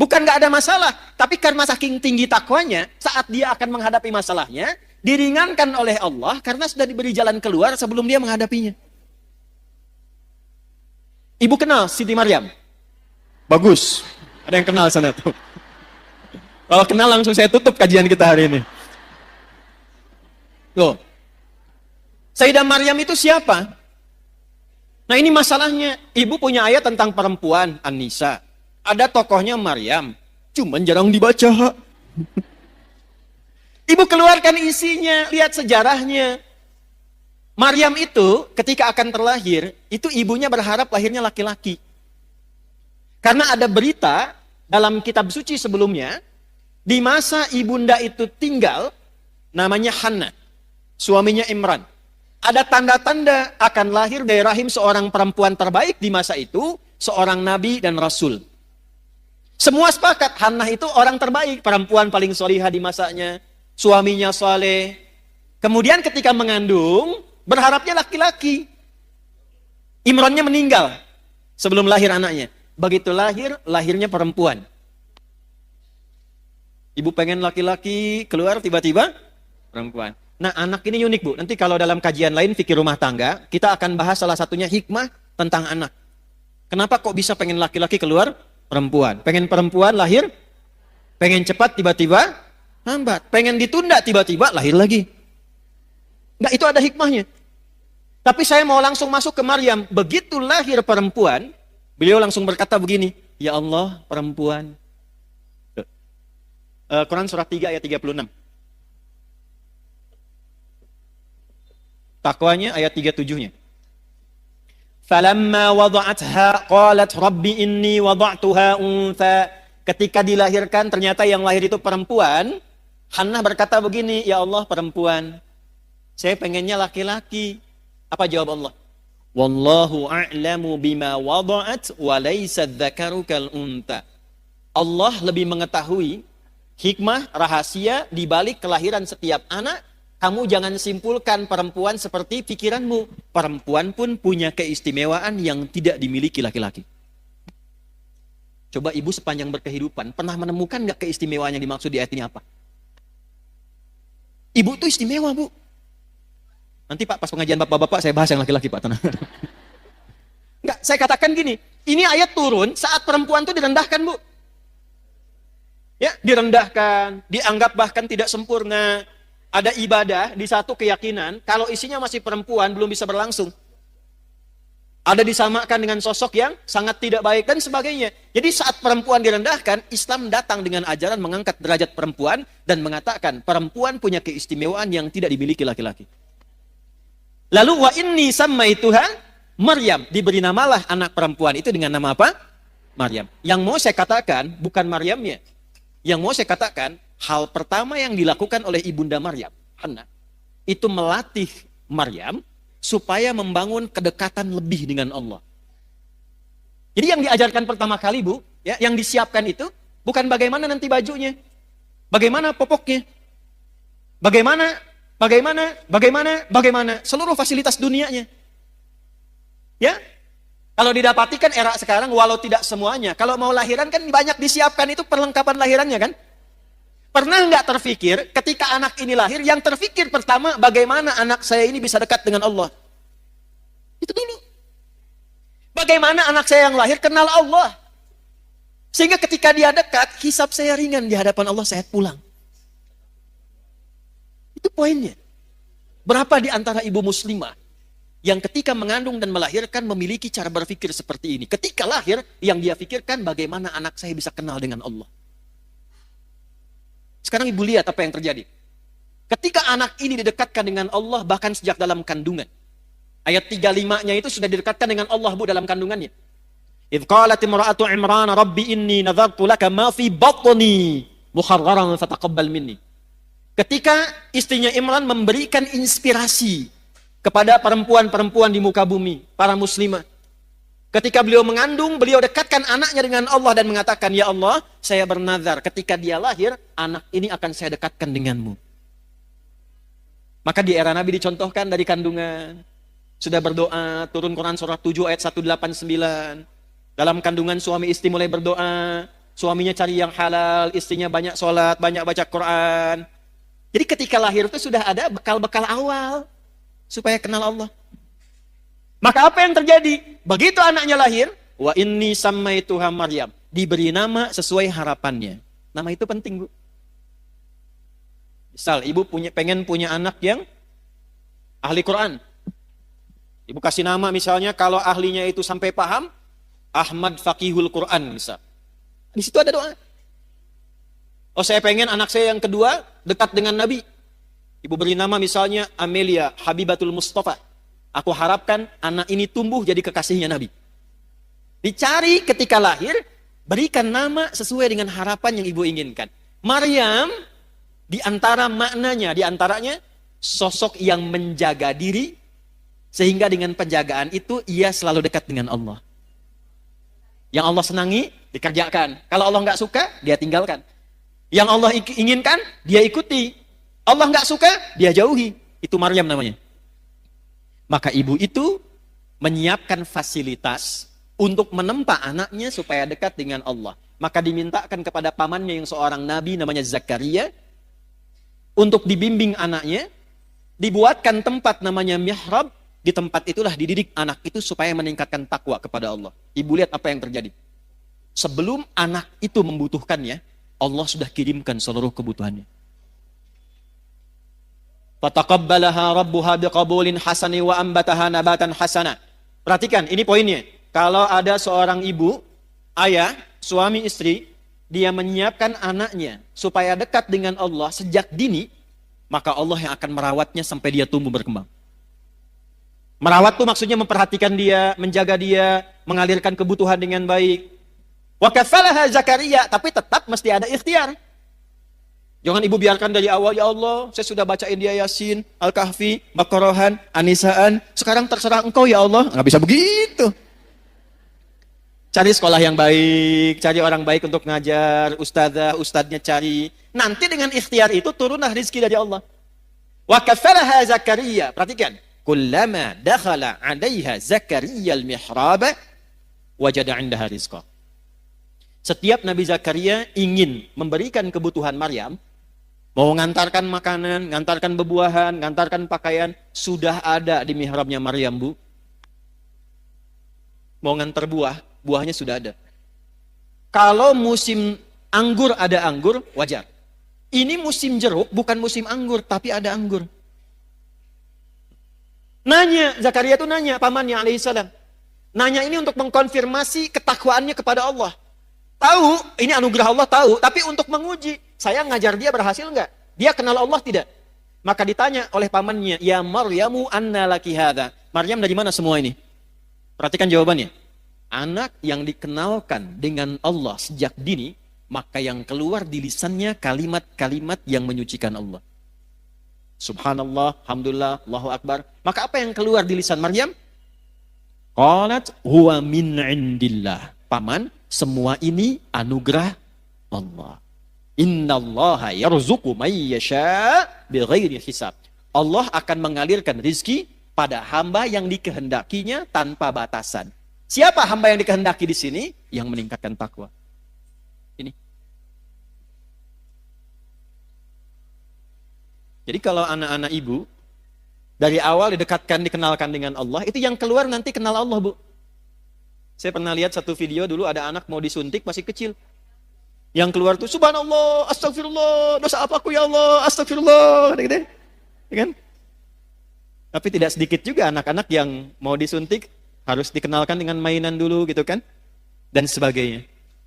Speaker 1: Bukan nggak ada masalah, tapi karena saking tinggi takwanya, saat dia akan menghadapi masalahnya, diringankan oleh Allah karena sudah diberi jalan keluar sebelum dia menghadapinya. Ibu kenal Siti Maryam? Bagus. Ada yang kenal sana tuh. Kalau kenal langsung saya tutup kajian kita hari ini. Loh. Sayyidah Maryam itu siapa? Nah ini masalahnya. Ibu punya ayat tentang perempuan, An-Nisa. Ada tokohnya Maryam. Cuman jarang dibaca. Ibu keluarkan isinya, lihat sejarahnya. Maryam itu ketika akan terlahir, itu ibunya berharap lahirnya laki-laki. Karena ada berita dalam kitab suci sebelumnya, di masa ibunda itu tinggal, namanya Hannah, suaminya Imran. Ada tanda-tanda akan lahir dari rahim seorang perempuan terbaik di masa itu, seorang nabi dan rasul. Semua sepakat, Hannah itu orang terbaik, perempuan paling solihah di masanya, suaminya soleh. Kemudian ketika mengandung, berharapnya laki-laki. Imronnya meninggal sebelum lahir anaknya. Begitu lahir, lahirnya perempuan. Ibu pengen laki-laki, keluar tiba-tiba perempuan. Nah, anak ini unik, Bu. Nanti kalau dalam kajian lain fikih rumah tangga, kita akan bahas salah satunya hikmah tentang anak. Kenapa kok bisa pengen laki-laki keluar perempuan? Pengen perempuan lahir, pengen cepat tiba-tiba lambat. Pengen ditunda tiba-tiba lahir lagi. Enggak, itu ada hikmahnya. Tapi saya mau langsung masuk ke Maryam. Begitu lahir perempuan, beliau langsung berkata begini, "Ya Allah, perempuan." Quran surah 3 ayat 36. Takwanya ayat 37-nya. Falamma wada'atha qalat rabbi inni wada'tuha untha. Ketika dilahirkan ternyata yang lahir itu perempuan, Hannah berkata begini, "Ya Allah, perempuan. Saya pengennya laki-laki." Apa jawab Allah? Wallahu a'lamu bima wada'at wa laysa dzakaru kal untha. Allah lebih mengetahui hikmah, rahasia di balik kelahiran setiap anak. Kamu jangan simpulkan perempuan seperti pikiranmu. Perempuan pun punya keistimewaan yang tidak dimiliki laki-laki. Coba ibu sepanjang berkehidupan, pernah menemukan nggak keistimewaan yang dimaksud di ayat ini apa? Ibu tuh istimewa, Bu. Nanti Pak, pas pengajian bapak-bapak saya bahas yang laki-laki, Pak. Tenang. Nggak, saya katakan gini, ini ayat turun saat perempuan tuh direndahkan, Bu. Ya, direndahkan, dianggap bahkan tidak sempurna. Ada ibadah di satu keyakinan, kalau isinya masih perempuan belum bisa berlangsung. Ada disamakan dengan sosok yang sangat tidak baik dan sebagainya. Jadi saat perempuan direndahkan, Islam datang dengan ajaran mengangkat derajat perempuan dan mengatakan perempuan punya keistimewaan yang tidak dimiliki laki-laki. Lalu wa inni sammaituha Maryam, diberi namalah anak perempuan itu dengan nama apa? Maryam. Yang mau saya katakan bukan Maryamnya. Yang mau saya katakan, hal pertama yang dilakukan oleh ibunda Maryam, Hannah, itu melatih Maryam supaya membangun kedekatan lebih dengan Allah. Jadi yang diajarkan pertama kali, Bu, ya, yang disiapkan itu bukan bagaimana nanti bajunya, bagaimana popoknya, bagaimana seluruh fasilitas dunianya. Ya, kalau didapati kan era sekarang, walau tidak semuanya, kalau mau lahiran kan banyak disiapkan itu perlengkapan lahirannya kan. Pernah nggak terfikir ketika anak ini lahir, yang terfikir pertama bagaimana anak saya ini bisa dekat dengan Allah? Itu dulu. Bagaimana anak saya yang lahir kenal Allah? Sehingga ketika dia dekat, hisab saya ringan di hadapan Allah, saya pulang. Itu poinnya. Berapa di antara ibu muslimah yang ketika mengandung dan melahirkan memiliki cara berpikir seperti ini? Ketika lahir, yang dia pikirkan bagaimana anak saya bisa kenal dengan Allah. Sekarang ibu lihat apa yang terjadi. Ketika anak ini didekatkan dengan Allah bahkan sejak dalam kandungan. Ayat 35-nya itu sudah didekatkan dengan Allah, Bu, dalam kandungannya. Idh qalat imra'atu Imran rabbi inni nadhartu laka ma fi batni muharraran fataqabbal minni. Ketika istrinya Imran memberikan inspirasi kepada perempuan-perempuan di muka bumi, para muslimah. Ketika beliau mengandung, beliau dekatkan anaknya dengan Allah dan mengatakan, "Ya Allah, saya bernazar ketika dia lahir, anak ini akan saya dekatkan denganmu." Maka di era Nabi dicontohkan dari kandungan. Sudah berdoa, turun Quran surah 7 ayat 189. Dalam kandungan suami istri mulai berdoa, suaminya cari yang halal, istrinya banyak sholat, banyak baca Quran. Jadi ketika lahir itu sudah ada bekal-bekal awal supaya kenal Allah. Maka apa yang terjadi? Begitu anaknya lahir, wa inni sammaituha Maryam, diberi nama sesuai harapannya. Nama itu penting, Bu. Misal ibu pengen punya anak yang ahli Quran. Ibu kasih nama misalnya kalau ahlinya itu sampai paham, Ahmad Faqihul Quran misal. Di situ ada doa. Oh, saya pengen anak saya yang kedua dekat dengan Nabi. Ibu beri nama misalnya Amelia Habibatul Mustafa. Aku harapkan anak ini tumbuh jadi kekasihnya Nabi. Dicari ketika lahir, berikan nama sesuai dengan harapan yang ibu inginkan. Maryam, di antara maknanya, di antaranya sosok yang menjaga diri, sehingga dengan penjagaan itu ia selalu dekat dengan Allah. Yang Allah senangi, dikerjakan. Kalau Allah nggak suka, dia tinggalkan. Yang Allah inginkan, dia ikuti. Allah nggak suka, dia jauhi. Itu Maryam namanya. Maka ibu itu menyiapkan fasilitas untuk menempa anaknya supaya dekat dengan Allah. Maka dimintakan kepada pamannya yang seorang nabi namanya Zakaria untuk dibimbing anaknya, dibuatkan tempat namanya mihrab. Di tempat itulah dididik anak itu supaya meningkatkan takwa kepada Allah. Ibu lihat apa yang terjadi. Sebelum anak itu membutuhkannya, Allah sudah kirimkan seluruh kebutuhannya. Fataqabbalaha rabbuha biqabulin hasani wa ambataha nabatan hasana. Perhatikan, ini poinnya. Kalau ada seorang ibu, ayah, suami istri, dia menyiapkan anaknya supaya dekat dengan Allah sejak dini, maka Allah yang akan merawatnya sampai dia tumbuh berkembang. Merawat itu maksudnya memperhatikan dia, menjaga dia, mengalirkan kebutuhan dengan baik. Wa kafalaha Zakaria, tapi tetap mesti ada ikhtiar. Jangan ibu biarkan dari awal, ya Allah, saya sudah bacain dia Yasin, Al-Kahfi, Baqarahan, Anisaan, sekarang terserah engkau ya Allah. Nggak bisa begitu. Cari sekolah yang baik, cari orang baik untuk ngajar, ustadznya cari. Nanti dengan ikhtiar itu turunlah rizki dari Allah. Wa kafalaha Zakaria, perhatikan. Kullama dakhala 'alaiha Zakaria al-mihraba wajada 'indaha rizqa. Setiap Nabi Zakaria ingin memberikan kebutuhan Maryam, mau ngantarkan makanan, ngantarkan bebuahan, ngantarkan pakaian, sudah ada di mihrabnya Maryam, Bu. Mau ngantar buah, buahnya sudah ada. Kalau musim anggur ada anggur, wajar. Ini musim jeruk, bukan musim anggur, tapi ada anggur. Nanya, Zakaria itu nanya, pamannya alaihissalam. Nanya ini untuk mengkonfirmasi ketakwaannya kepada Allah. Tahu, ini anugerah Allah tahu, tapi untuk menguji, saya ngajar dia berhasil enggak? Dia kenal Allah tidak? Maka ditanya oleh pamannya, ya Maryamu anna laki hadha. Maryam dari mana semua ini? Perhatikan jawabannya. Anak yang dikenalkan dengan Allah sejak dini, maka yang keluar di lisannya kalimat-kalimat yang menyucikan Allah. Subhanallah, Alhamdulillah, Allahu Akbar. Maka apa yang keluar di lisan Maryam? Qalat huwa min indillah. Paman, semua ini anugerah Allah. Innallaha yarzuqu may yasha bighairi hisab. Allah akan mengalirkan rizki pada hamba yang dikehendakinya tanpa batasan. Siapa hamba yang dikehendaki di sini? Yang meningkatkan takwa. Ini. Jadi kalau anak-anak ibu dari awal didekatkan, dikenalkan dengan Allah, itu yang keluar nanti kenal Allah, Bu. Saya pernah lihat satu video dulu, ada anak mau disuntik masih kecil. Yang keluar tuh subhanallah, astagfirullah, dosa apa aku ya Allah, astagfirullah, gitu. Ya kan? Tapi tidak sedikit juga anak-anak yang mau disuntik harus dikenalkan dengan mainan dulu gitu kan, dan sebagainya.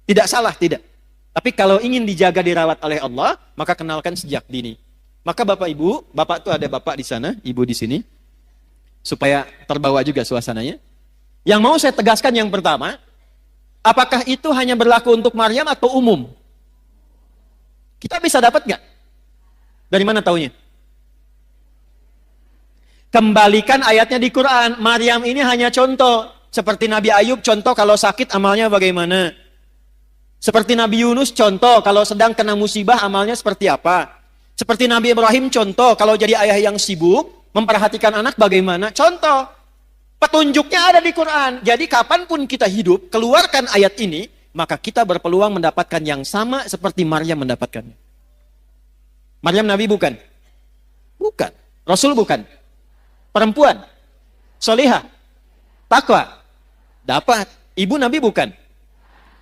Speaker 1: Tidak salah, tidak. Tapi kalau ingin dijaga, dirawat oleh Allah, maka kenalkan sejak dini. Maka Bapak Ibu, Bapak tuh ada Bapak di sana, Ibu di sini, supaya terbawa juga suasananya. Yang mau saya tegaskan yang pertama, apakah itu hanya berlaku untuk Maryam atau umum? Kita bisa dapat nggak? Dari mana taunya? Kembalikan ayatnya di Quran. Maryam ini hanya contoh. Seperti Nabi Ayub, contoh kalau sakit amalnya bagaimana. Seperti Nabi Yunus, contoh kalau sedang kena musibah amalnya seperti apa. Seperti Nabi Ibrahim, contoh kalau jadi ayah yang sibuk, memperhatikan anak bagaimana. Contoh, petunjuknya ada di Quran. Jadi kapanpun kita hidup, keluarkan ayat ini, maka kita berpeluang mendapatkan yang sama seperti Maryam mendapatkannya. Maryam Nabi bukan? Bukan. Rasul bukan? Perempuan? Solihah? Takwa? Dapat. Ibu Nabi bukan?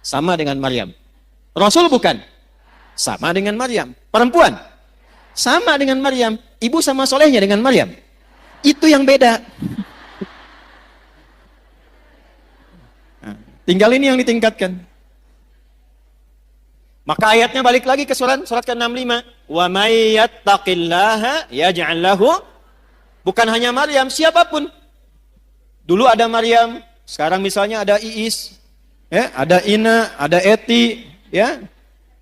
Speaker 1: Sama dengan Maryam. Rasul bukan? Sama dengan Maryam. Perempuan? Sama dengan Maryam. Ibu sama solehnya dengan Maryam. Itu yang beda. Nah, tinggal ini yang ditingkatkan. Maka ayatnya balik lagi ke surat ke-65. Wa may yattaqillaha yaj'al lahu. Bukan hanya Maryam, siapapun. Dulu ada Maryam, sekarang misalnya ada Iis, ya, ada Ina, ada Eti, ya.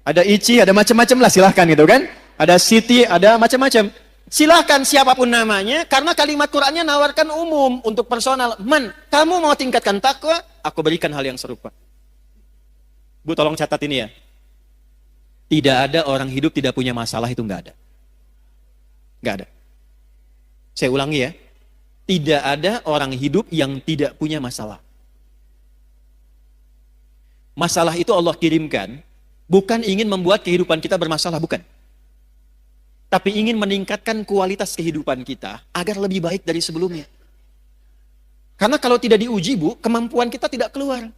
Speaker 1: Ada Ici, ada macam-macam lah, silahkan gitu kan. Ada Siti, ada macam-macam. Silahkan siapapun namanya, karena kalimat Qur'annya nawarkan umum untuk personal. Man, kamu mau tingkatkan takwa, aku berikan hal yang serupa. Bu, tolong catat ini ya. Tidak ada orang hidup tidak punya masalah, itu nggak ada. Nggak ada. Saya ulangi ya. Tidak ada orang hidup yang tidak punya masalah. Masalah itu Allah kirimkan bukan ingin membuat kehidupan kita bermasalah, bukan. Tapi ingin meningkatkan kualitas kehidupan kita agar lebih baik dari sebelumnya. Karena kalau tidak diuji, Bu, kemampuan kita tidak keluar.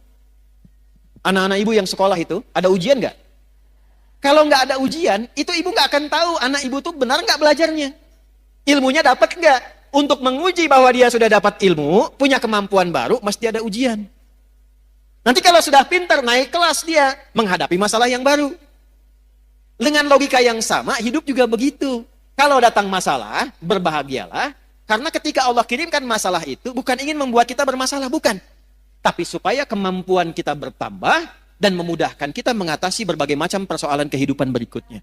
Speaker 1: Anak-anak ibu yang sekolah itu, ada ujian nggak? Kalau nggak ada ujian, itu ibu nggak akan tahu anak ibu tuh benar nggak belajarnya. Ilmunya dapat nggak? Untuk menguji bahwa dia sudah dapat ilmu, punya kemampuan baru, mesti ada ujian. Nanti kalau sudah pintar, naik kelas dia, menghadapi masalah yang baru. Dengan logika yang sama, hidup juga begitu. Kalau datang masalah, berbahagialah. Karena ketika Allah kirimkan masalah itu, bukan ingin membuat kita bermasalah, bukan. Tapi supaya kemampuan kita bertambah, dan memudahkan kita mengatasi berbagai macam persoalan kehidupan berikutnya.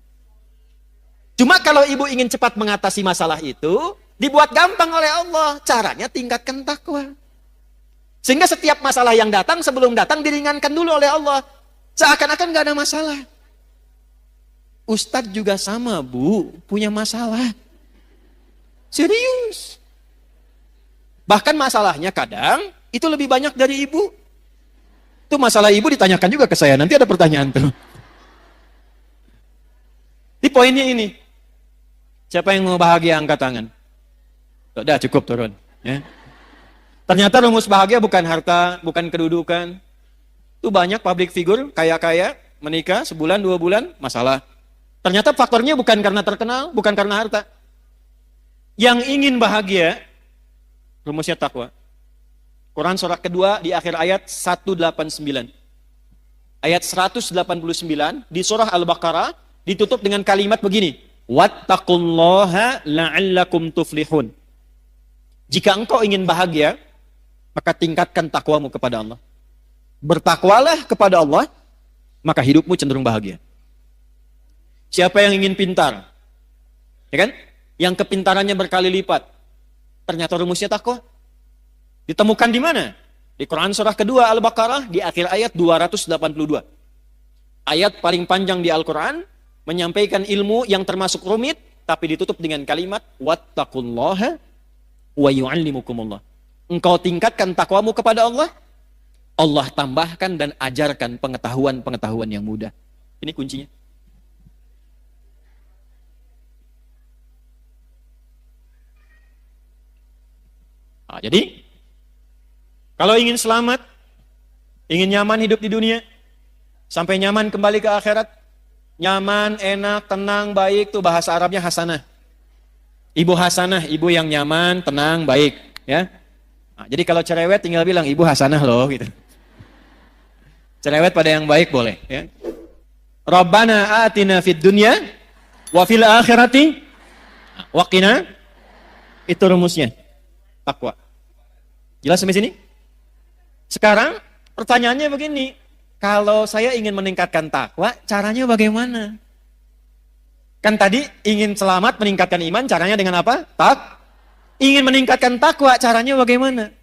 Speaker 1: Cuma kalau ibu ingin cepat mengatasi masalah itu, dibuat gampang oleh Allah. Caranya tingkatkan takwa. Sehingga setiap masalah yang datang, sebelum datang diringankan dulu oleh Allah. Seakan-akan gak ada masalah. Ustadz juga sama, Bu, punya masalah. Serius. Bahkan masalahnya kadang itu lebih banyak dari ibu. Itu masalah ibu ditanyakan juga ke saya. Nanti ada pertanyaan tuh. Di poinnya ini. Siapa yang mau bahagia angkat tangan? Sudah cukup turun. Ya. Ternyata rumus bahagia bukan harta, bukan kedudukan. Itu banyak public figure, kaya-kaya, menikah, sebulan, 2 bulan, masalah. Ternyata faktornya bukan karena terkenal, bukan karena harta. Yang ingin bahagia, rumusnya takwa. Quran surah kedua di akhir ayat 189. Ayat 189 di surah Al-Baqarah ditutup dengan kalimat begini. Wattaqullaha la'allakum tuflihun. Jika engkau ingin bahagia, maka tingkatkan takwamu kepada Allah. Bertakwalah kepada Allah, maka hidupmu cenderung bahagia. Siapa yang ingin pintar? Ya kan? Yang kepintarannya berkali lipat. Ternyata rumusnya takwa. Ditemukan di mana? Di Quran surah kedua Al-Baqarah di akhir ayat 282. Ayat paling panjang di Al-Quran menyampaikan ilmu yang termasuk rumit tapi ditutup dengan kalimat wattaqullaha wa yu'allimukumullah. Engkau tingkatkan takwamu kepada Allah, Allah tambahkan dan ajarkan pengetahuan-pengetahuan yang mudah. Ini kuncinya. Nah, jadi kalau ingin selamat, ingin nyaman hidup di dunia, sampai nyaman kembali ke akhirat, nyaman, enak, tenang, baik, tuh bahasa Arabnya hasanah. Ibu hasanah, ibu yang nyaman, tenang, baik, ya. Nah, jadi kalau cerewet tinggal bilang ibu hasanah loh, gitu. Cerewet pada yang baik boleh, ya. Rabbana atina fid dunya wa fil akhirati wa qina. Itu rumusnya. Takwa. Jelas sampai sini? Sekarang pertanyaannya begini, kalau saya ingin meningkatkan takwa, caranya bagaimana? Kan tadi ingin selamat, meningkatkan iman, caranya dengan apa? Ingin meningkatkan takwa, caranya bagaimana?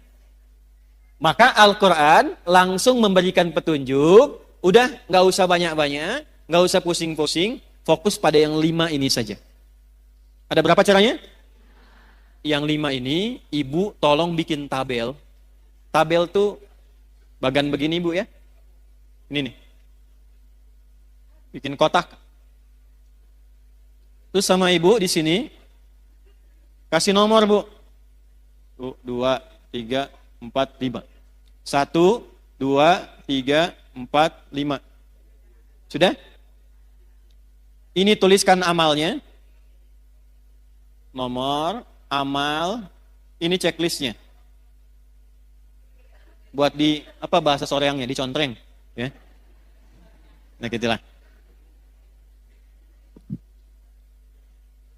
Speaker 1: Maka Al-Quran langsung memberikan petunjuk, udah gak usah banyak-banyak, gak usah pusing-pusing, fokus pada yang 5 ini saja. Ada berapa caranya? Yang 5 ini, ibu tolong bikin tabel. Tabel tuh bagan begini Bu ya. Ini nih. Bikin kotak. Terus sama ibu di sini kasih nomor Bu. 2, 3, 4, 5. 1, 2, 3, 4, 5. Sudah? Ini tuliskan amalnya. Nomor, amal, ini checklistnya. Buat di apa bahasa soreangnya, dicontreng, ya. Nah, gitulah.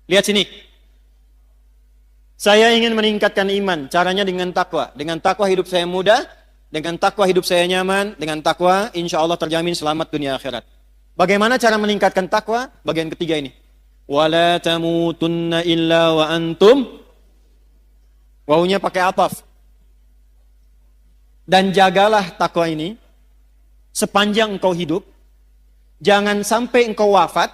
Speaker 1: Lihat sini. Saya ingin meningkatkan iman, caranya dengan takwa. Dengan takwa hidup saya mudah, dengan takwa hidup saya nyaman, dengan takwa insya Allah terjamin selamat dunia akhirat. Bagaimana cara meningkatkan takwa? Bagian ketiga ini. Wala tamutunna illa wa antum. Wawunya pakai ataf. Dan jagalah takwa ini sepanjang engkau hidup, jangan sampai engkau wafat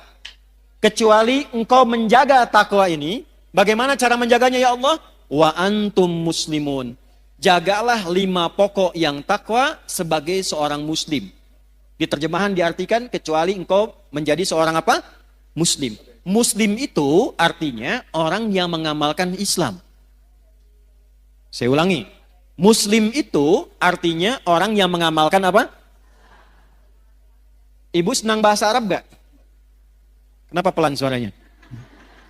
Speaker 1: kecuali engkau menjaga takwa ini. Bagaimana cara menjaganya ya Allah? Wa antum muslimun. Jagalah 5 pokok yang takwa sebagai seorang muslim. Di terjemahan diartikan kecuali engkau menjadi seorang apa? Muslim. Muslim itu artinya orang yang mengamalkan Islam. Saya ulangi. Muslim itu artinya orang yang mengamalkan apa? Ibu senang bahasa Arab gak? Kenapa pelan suaranya?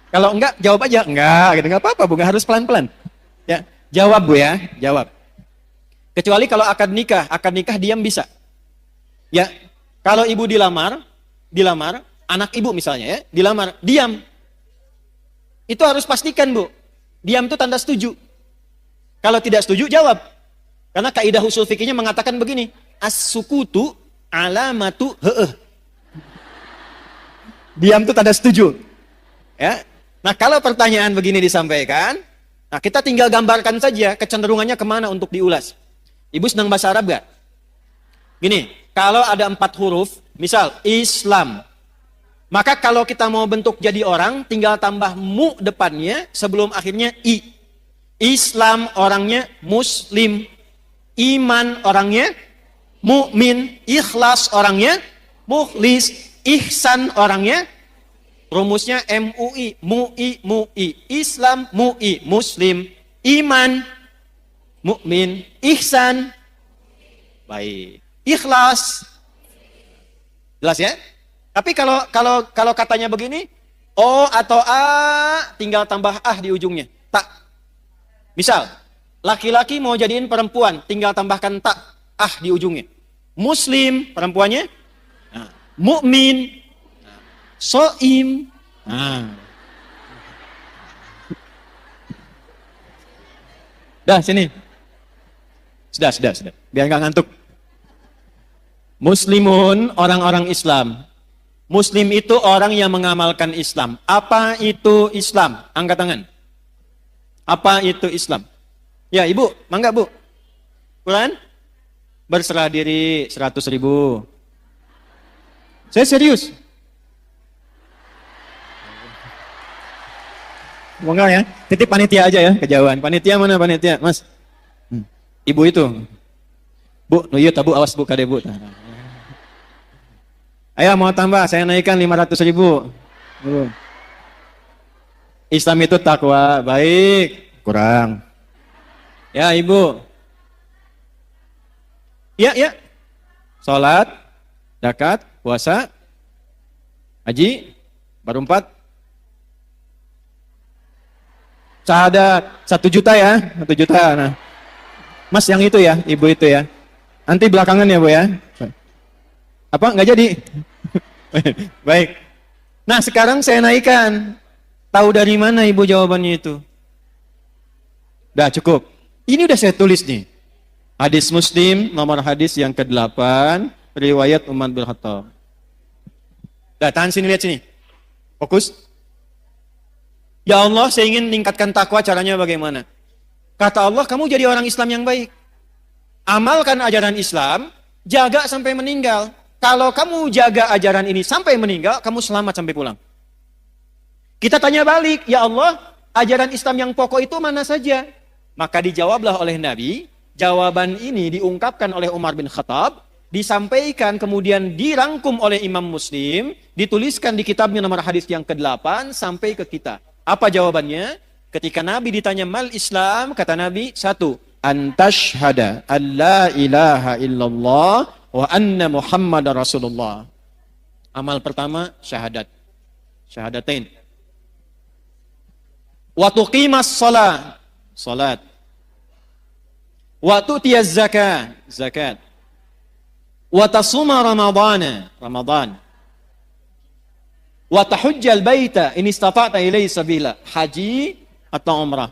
Speaker 1: Kalau enggak, jawab aja. Enggak, gitu. Enggak apa-apa, Bu. Enggak harus pelan-pelan. Ya, jawab, Bu ya. Jawab. Kecuali kalau akad nikah diam bisa. Ya, kalau ibu dilamar, anak ibu misalnya ya, dilamar, diam. Itu harus pastikan, Bu. Diam itu tanda setuju. Kalau tidak setuju, jawab. Karena kaidah usul fikihnya mengatakan begini, as-sukutu alamatu heeh. Diam itu tanda setuju. Ya. Nah, kalau pertanyaan begini disampaikan, nah kita tinggal gambarkan saja kecenderungannya kemana untuk diulas. Ibu senang bahasa Arab gak? Gini, kalau ada 4 huruf, misal Islam, maka kalau kita mau bentuk jadi orang, tinggal tambah mu depannya sebelum akhirnya i. Islam orangnya muslim, iman orangnya mukmin, ikhlas orangnya mukhlis, ihsan orangnya rumusnya MUI, MUI, Islam, MUI, Muslim, iman, mukmin, ihsan, baik, ikhlas. Jelas ya? Tapi kalau katanya begini, O atau A tinggal tambah ah di ujungnya. Tak. Misal, laki-laki mau jadiin perempuan, tinggal tambahkan tak ah di ujungnya. Muslim perempuannya, nah, mukmin, soim. Nah. Dah sini. Sudah. Biar nggak ngantuk. Muslimun orang-orang Islam. Muslim itu orang yang mengamalkan Islam. Apa itu Islam? Angkat tangan. Apa itu Islam? Ya ibu, mangga bu. Quran? Berserah diri 100.000. Saya serius. Enggak ya, titip panitia aja ya, kejauhan. Panitia mana panitia, Mas? Ibu itu. Bu, nuyut tabu awas bu kade bu. Ayo mau tambah, saya naikkan 500.000. Islam itu takwa, baik, kurang. Ya ibu. Ya. Salat, zakat, puasa, haji, baru 4. Syahadat 1 juta ya, 1 juta. Nah, Mas yang itu ya, ibu itu ya. Nanti belakangan ya bu ya. Apa nggak jadi? Baik. Nah sekarang saya naikkan. Tahu dari mana ibu jawabannya itu? Udah cukup. Ini udah saya tulis nih. Hadis Muslim nomor hadis yang ke-8 riwayat Umar bin Khattab. Dah tahan sini, lihat sini. Fokus. Ya Allah, saya ingin meningkatkan takwa, caranya bagaimana? Kata Allah, kamu jadi orang Islam yang baik. Amalkan ajaran Islam, jaga sampai meninggal. Kalau kamu jaga ajaran ini sampai meninggal, kamu selamat sampai pulang. Kita tanya balik, ya Allah, ajaran Islam yang pokok itu mana saja? Maka dijawablah oleh Nabi, jawaban ini diungkapkan oleh Umar bin Khattab, disampaikan kemudian dirangkum oleh Imam Muslim, dituliskan di kitabnya nomor hadis yang ke-8 sampai ke kita. Apa jawabannya? Ketika Nabi ditanya mal Islam, kata Nabi, 1, antashhada an la ilaha illallah wa anna Muhammadar Rasulullah. Amal pertama syahadat. Syahadatain. Wa tuqimas shalah, salat. Wa tu'tiyaz zakat, zakat. Wa tasuma ramadana, ramadan. Wa tahujjal baita in istata'ta ilaihi sabila. Haji atau umrah?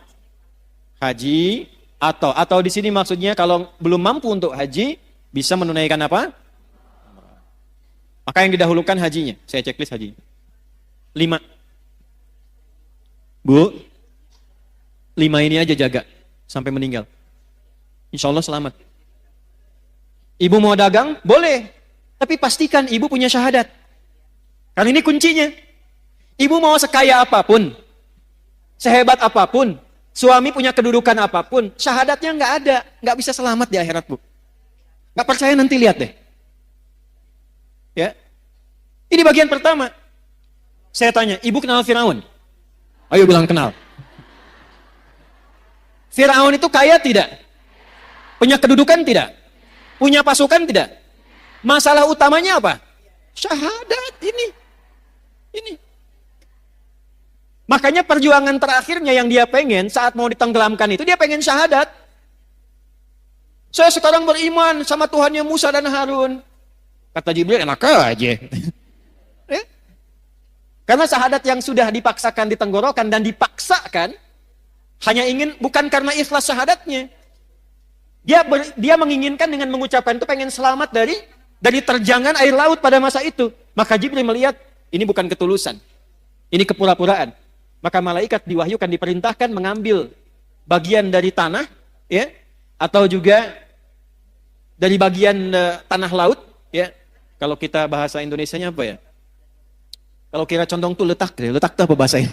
Speaker 1: Haji atau di sini maksudnya kalau belum mampu untuk haji bisa menunaikan apa? Maka yang didahulukan hajinya. Saya checklist haji. 5. Bu, 5 ini aja jaga sampai meninggal. Insya Allah selamat. Ibu mau dagang? Boleh. Tapi pastikan ibu punya syahadat. Karena ini kuncinya. Ibu mau sekaya apapun, sehebat apapun, suami punya kedudukan apapun, syahadatnya nggak ada, nggak bisa selamat di akhirat, Bu. Nggak percaya nanti lihat deh. Ya, ini bagian pertama. Saya tanya, ibu kenal Firaun? Ayo bilang kenal. Firaun itu kaya tidak? Punya kedudukan tidak? Punya pasukan tidak? Masalah utamanya apa? Syahadat ini. Makanya perjuangan terakhirnya yang dia pengen saat mau ditenggelamkan itu, dia pengen syahadat. Saya sekarang beriman sama Tuhannya Musa dan Harun. Kata Jibril, enak aja. Karena syahadat yang sudah dipaksakan di tenggorokan dan dipaksakan, hanya ingin, bukan karena ikhlas syahadatnya. Dia menginginkan dengan mengucapkan itu pengen selamat dari terjangan air laut pada masa itu. Maka Jibril melihat, ini bukan ketulusan. Ini kepura-puraan. Maka malaikat diwahyukan, diperintahkan mengambil bagian dari tanah, ya, atau juga dari bagian tanah laut, ya. Kalau kita bahasa Indonesianya apa ya? Kalau kira condong tuh letak tuh apa bahasanya?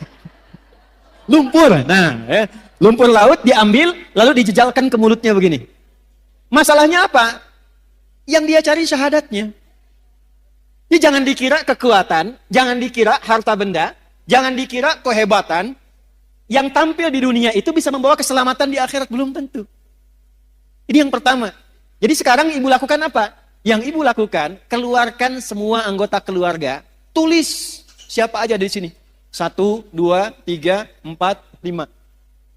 Speaker 1: Lumpur. Nah, ya, lumpur laut diambil lalu dijejalkan ke mulutnya begini. Masalahnya apa? Yang dia cari syahadatnya. Jadi jangan dikira kekuatan, jangan dikira harta benda, jangan dikira kehebatan yang tampil di dunia itu bisa membawa keselamatan di akhirat, belum tentu. Ini yang pertama. Jadi sekarang ibu lakukan apa? Yang ibu lakukan, keluarkan semua anggota keluarga, tulis siapa aja di sini. 1, 2, 3, 4, 5.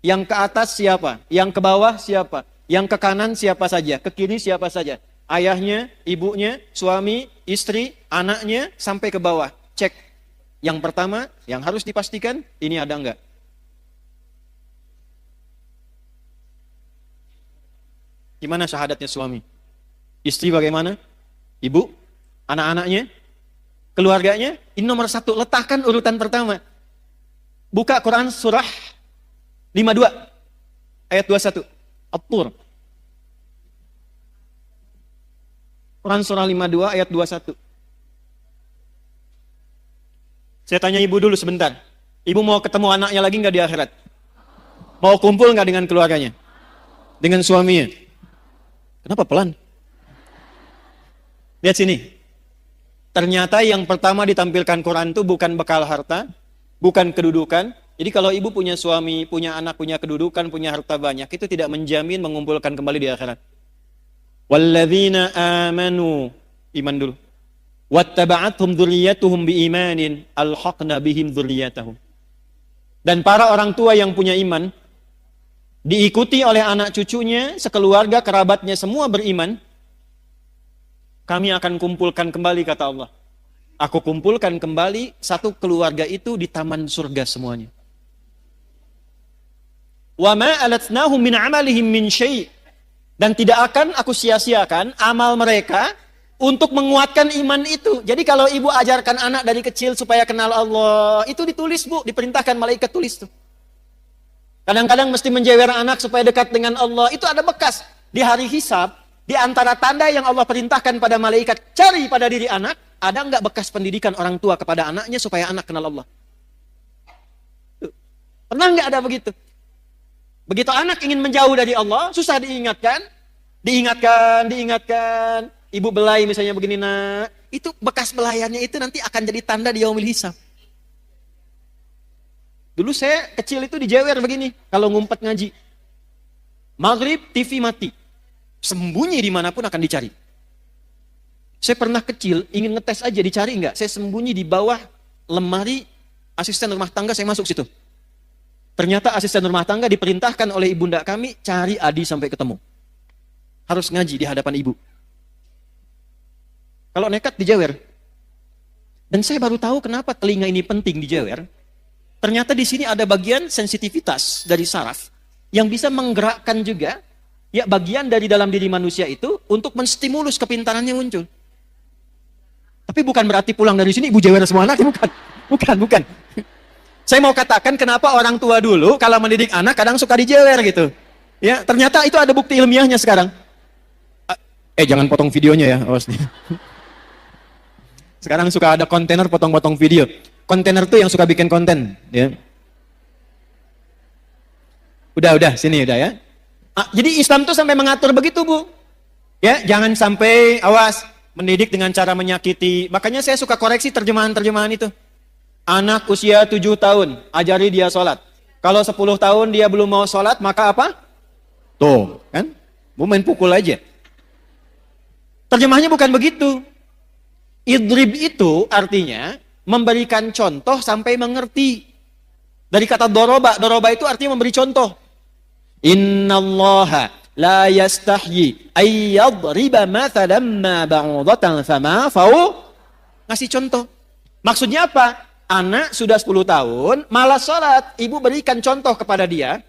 Speaker 1: Yang ke atas siapa? Yang ke bawah siapa? Yang ke kanan siapa saja? Ke kiri siapa saja? Ayahnya, ibunya, suami, istri, anaknya, sampai ke bawah. Cek. Yang pertama, yang harus dipastikan, ini ada enggak? Gimana syahadatnya suami? Istri bagaimana? Ibu? Anak-anaknya? Keluarganya? Ini nomor 1, letakkan urutan pertama. Buka Quran surah 52, ayat 21. At-Tur. Quran surah 52 ayat 21. Saya tanya ibu dulu sebentar. Ibu mau ketemu anaknya lagi nggak di akhirat? Mau kumpul nggak dengan keluarganya? Dengan suaminya? Kenapa pelan? Lihat sini. Ternyata yang pertama ditampilkan Quran itu bukan bekal harta, bukan kedudukan. Jadi kalau ibu punya suami, punya anak, punya kedudukan, punya harta banyak, itu tidak menjamin mengumpulkan kembali di akhirat. Walladzina amanu, iman dulu. Wattaba'athum dzurriyyatuhum biimanin alhaqna bihim dzurriyyatahum. Dan para orang tua yang punya iman diikuti oleh anak cucunya, sekeluarga, kerabatnya semua beriman, kami akan kumpulkan kembali, kata Allah. Aku kumpulkan kembali satu keluarga itu di taman surga semuanya. Wa ma alatnahum min amalihim min syai'. Dan tidak akan aku sia-siakan amal mereka untuk menguatkan iman itu. Jadi kalau ibu ajarkan anak dari kecil supaya kenal Allah, itu ditulis, Bu, diperintahkan malaikat tulis tuh. Kadang-kadang mesti menjewer anak supaya dekat dengan Allah, itu ada bekas. Di hari hisab, di antara tanda yang Allah perintahkan pada malaikat, cari pada diri anak, ada enggak bekas pendidikan orang tua kepada anaknya supaya anak kenal Allah? Pernah enggak ada begitu? Begitu anak ingin menjauh dari Allah, susah diingatkan. Ibu belai misalnya begini, nak. Itu bekas belayannya itu nanti akan jadi tanda di yaumil hisab. Dulu saya kecil itu dijewer begini, kalau ngumpet ngaji. Maghrib, TV mati. Sembunyi dimanapun akan dicari. Saya pernah kecil, ingin ngetes aja, dicari enggak? Saya sembunyi di bawah lemari asisten rumah tangga, saya masuk situ. Ternyata asisten rumah tangga diperintahkan oleh ibunda kami, cari Adi sampai ketemu. Harus ngaji di hadapan ibu. Kalau nekat dijewer. Dan saya baru tahu kenapa telinga ini penting dijewer. Ternyata di sini ada bagian sensitivitas dari saraf yang bisa menggerakkan juga ya bagian dari dalam diri manusia itu untuk menstimulus kepintarannya muncul. Tapi bukan berarti pulang dari sini ibu jewer semua anak, bukan. Saya mau katakan kenapa orang tua dulu kalau mendidik anak kadang suka dijewer gitu. Ya, ternyata itu ada bukti ilmiahnya sekarang. Jangan potong videonya ya. Sekarang suka ada kontainer potong-potong video. Kontainer tuh yang suka bikin konten. Ya. Udah, sini udah ya. Jadi Islam tuh sampai mengatur begitu, Bu. Ya, jangan sampai, awas, mendidik dengan cara menyakiti. Makanya saya suka koreksi terjemahan-terjemahan itu. Anak usia 7 tahun, ajari dia sholat. Kalau 10 tahun dia belum mau sholat, maka apa? Tuh, kan? Mau main pukul aja. Terjemahnya bukan begitu. Idrib itu artinya memberikan contoh sampai mengerti. Dari kata doroba itu artinya memberi contoh. Innallaha la yastahyi ayyadriba mathalan ma ba'udatan fama fau. Ngasih contoh. Maksudnya apa? Anak sudah 10 tahun, malas sholat. Ibu berikan contoh kepada dia.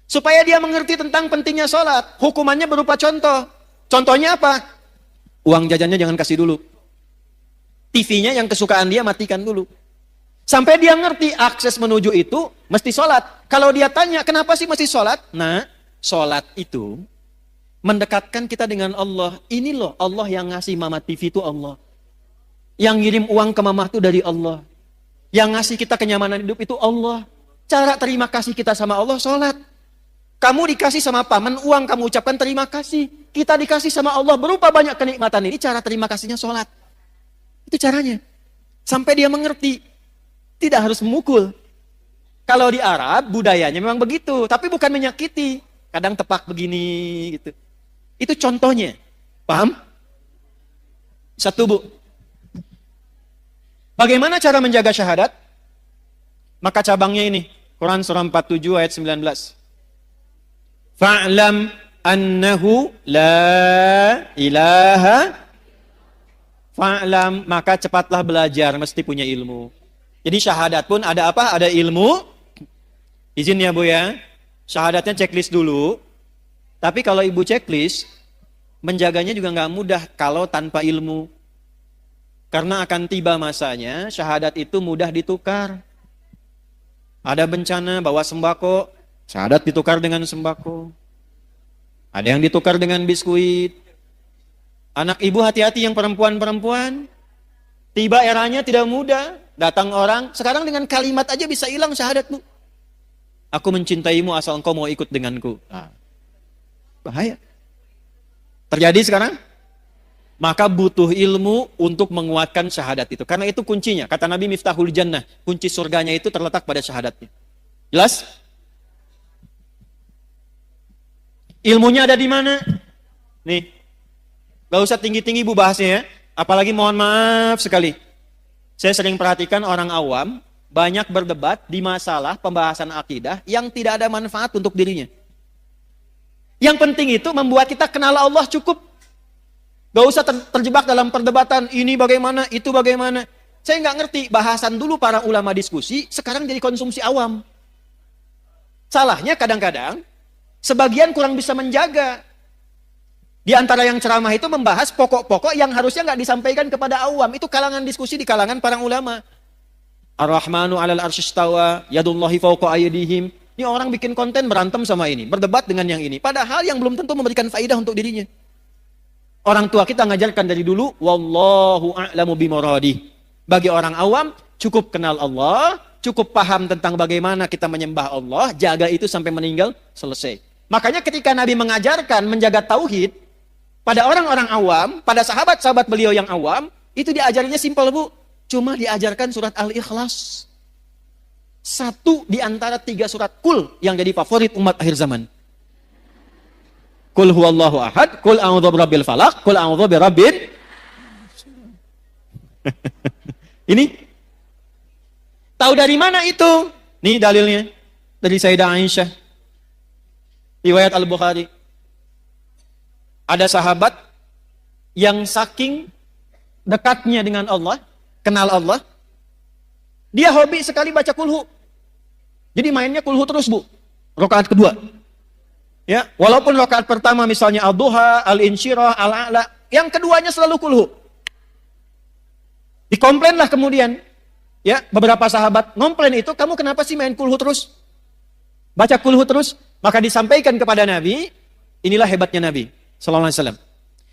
Speaker 1: Supaya dia mengerti tentang pentingnya sholat. Hukumannya berupa contoh. Contohnya apa? Uang jajannya jangan kasih dulu. TV-nya yang kesukaan dia matikan dulu. Sampai dia ngerti akses menuju itu mesti sholat. Kalau dia tanya, kenapa sih mesti sholat? Nah, sholat itu mendekatkan kita dengan Allah. Ini loh Allah yang ngasih mama TV itu Allah. Yang ngirim uang ke mama itu dari Allah. Yang ngasih kita kenyamanan hidup itu Allah. Cara terima kasih kita sama Allah, sholat. Kamu dikasih sama paman, uang kamu ucapkan terima kasih. Kita dikasih sama Allah berupa banyak kenikmatan ini. Cara terima kasihnya sholat. Itu caranya. Sampai dia mengerti. Tidak harus memukul. Kalau di Arab, budayanya memang begitu. Tapi bukan menyakiti. Kadang tepak begini gitu. Itu contohnya. Paham? Satu, Bu. Bagaimana cara menjaga syahadat? Maka cabangnya ini. Quran surah 47 ayat 19. Fa'lam annahu la ilaha. Fa'lam, maka cepatlah belajar, mesti punya ilmu. Jadi syahadat pun ada apa? Ada ilmu. Izin ya Bu ya. Syahadatnya checklist dulu. Tapi kalau ibu checklist, menjaganya juga nggak mudah kalau tanpa ilmu. Karena akan tiba masanya, syahadat itu mudah ditukar. Ada bencana, bawa sembako, syahadat ditukar dengan sembako. Ada yang ditukar dengan biskuit. Anak ibu hati-hati yang perempuan-perempuan. Tiba eranya tidak mudah. Datang orang, sekarang dengan kalimat aja bisa hilang syahadatmu. Aku mencintaimu asal engkau mau ikut denganku. Nah, bahaya. Terjadi sekarang? Maka butuh ilmu untuk menguatkan syahadat itu. Karena itu kuncinya. Kata Nabi Miftahul Jannah. Kunci surganya itu terletak pada syahadatnya. Jelas? Ilmunya ada di mana? Nih. Gak usah tinggi-tinggi Bu bahasnya ya. Apalagi mohon maaf sekali. Saya sering perhatikan orang awam banyak berdebat di masalah pembahasan akidah yang tidak ada manfaat untuk dirinya. Yang penting itu membuat kita kenal Allah cukup. Gak usah terjebak dalam perdebatan ini bagaimana, itu bagaimana. Saya nggak ngerti, bahasan dulu para ulama diskusi, sekarang jadi konsumsi awam. Salahnya kadang-kadang, sebagian kurang bisa menjaga. Di antara yang ceramah itu membahas pokok-pokok yang harusnya nggak disampaikan kepada awam. Itu kalangan diskusi di kalangan para ulama. Ar-Rahmanu 'alal arsyistawa, yadullahi fawqa aydihim. Ini orang bikin konten berantem sama ini, berdebat dengan yang ini. Padahal yang belum tentu memberikan faidah untuk dirinya. Orang tua kita ngajarkan dari dulu, wallahu a'lamu bimuradih. Bagi orang awam, cukup kenal Allah, cukup paham tentang bagaimana kita menyembah Allah, jaga itu sampai meninggal, selesai. Makanya ketika Nabi mengajarkan menjaga tauhid, pada orang-orang awam, pada sahabat-sahabat beliau yang awam, itu diajarnya simpel Bu. Cuma diajarkan surat Al-Ikhlas. Satu di antara 3 surat Qul yang jadi favorit umat akhir zaman. Qul huwallahu ahad, qul a'udzu birabbil falaq, qul a'udzu birabbin. Ini tahu dari mana itu? Nih dalilnya dari Sayyidah Aisyah. Riwayat Al-Bukhari. Ada sahabat yang saking dekatnya dengan Allah, kenal Allah, dia hobi sekali baca kulhu. Jadi mainnya kulhu terus Bu. Rakaat kedua. Ya, walaupun rakaat pertama misalnya Al-Duha, Al-Insyirah, Al-A'la, yang keduanya selalu kulhu. Dikomplainlah kemudian. Ya, beberapa sahabat ngomplain itu, kamu kenapa sih main kulhu terus? Baca kulhu terus? Maka disampaikan kepada Nabi, inilah hebatnya Nabi sallallahu alaihi wasallam.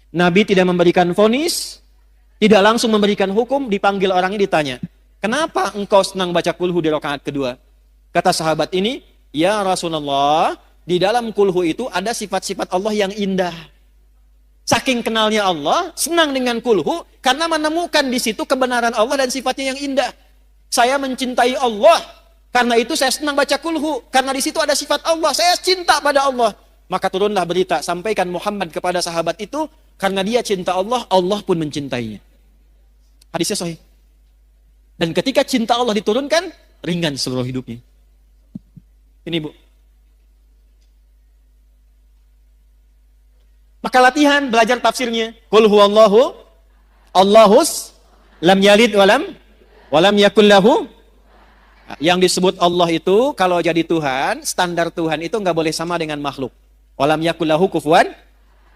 Speaker 1: Nabi tidak memberikan vonis, Tidak langsung memberikan hukum, dipanggil orangnya ditanya, kenapa engkau senang baca kulhu di rakaat kedua? Kata sahabat ini, ya Rasulullah, di dalam kulhu itu ada sifat-sifat Allah yang indah. Saking kenalnya Allah, senang dengan kulhu, karena menemukan di situ kebenaran Allah dan sifatnya yang indah. Saya mencintai Allah, karena itu saya senang baca kulhu, karena di situ ada sifat Allah, saya cinta pada Allah. Maka turunlah berita, sampaikan Muhammad kepada sahabat itu, karena dia cinta Allah, Allah pun mencintainya. Hadisnya sahih. Dan ketika cinta Allah diturunkan, ringan seluruh hidupnya. Ini Bu. Maka latihan, belajar tafsirnya. Qul huwallahu, Allahus, lam yalid walam yakul lahu. Yang disebut Allah itu, kalau jadi Tuhan, standar Tuhan itu nggak boleh sama dengan makhluk. Walam yakul lahu kufuwan,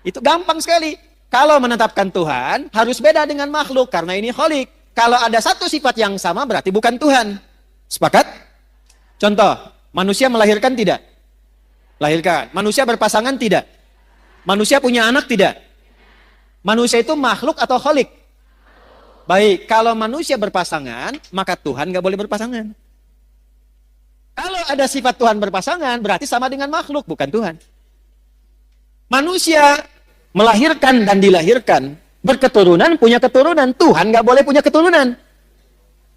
Speaker 1: itu gampang sekali. Kalau menetapkan Tuhan, harus beda dengan makhluk, karena ini khalik. Kalau ada satu sifat yang sama, berarti bukan Tuhan. Sepakat? Contoh, manusia melahirkan tidak? Lahirkan. Manusia berpasangan tidak? Manusia punya anak tidak? Manusia itu makhluk atau khalik? Baik, kalau manusia berpasangan, maka Tuhan nggak boleh berpasangan. Kalau ada sifat Tuhan berpasangan, berarti sama dengan makhluk, bukan Tuhan. Manusia melahirkan dan dilahirkan, berketurunan, punya keturunan. Tuhan nggak boleh punya keturunan.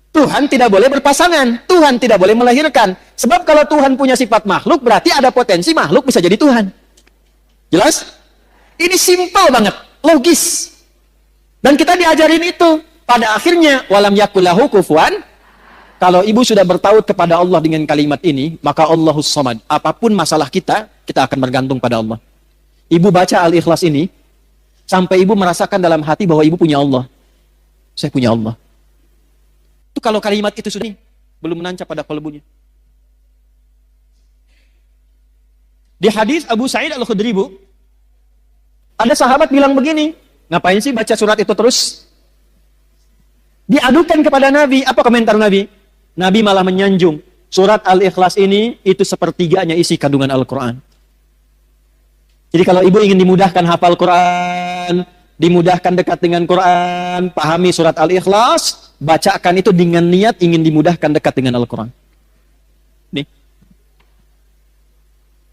Speaker 1: Tuhan tidak boleh berpasangan. Tuhan tidak boleh melahirkan. Sebab kalau Tuhan punya sifat makhluk, berarti ada potensi makhluk bisa jadi Tuhan. Jelas? Ini simpel banget, logis. Dan kita diajarin itu. Pada akhirnya, walam yakullahu kufuwan. Kalau ibu sudah bertaut kepada Allah dengan kalimat ini, maka Allahus Samad. Apapun masalah kita akan bergantung pada Allah. Ibu baca Al-Ikhlas ini, sampai ibu merasakan dalam hati bahwa ibu punya Allah. Saya punya Allah. Itu kalau kalimat itu sudah belum menancap pada kalbunya. Di hadis Abu Sa'id Al-Khudri, Bu, ada sahabat bilang begini, ngapain sih baca surat itu terus? Diadukan kepada Nabi, apa komentar Nabi? Nabi malah menyanjung, surat Al-Ikhlas ini itu sepertiganya isi kandungan Al-Quran. Jadi kalau ibu ingin dimudahkan hafal Quran, dimudahkan dekat dengan Quran, pahami surat Al-Ikhlas, bacakan itu dengan niat ingin dimudahkan dekat dengan Al-Quran.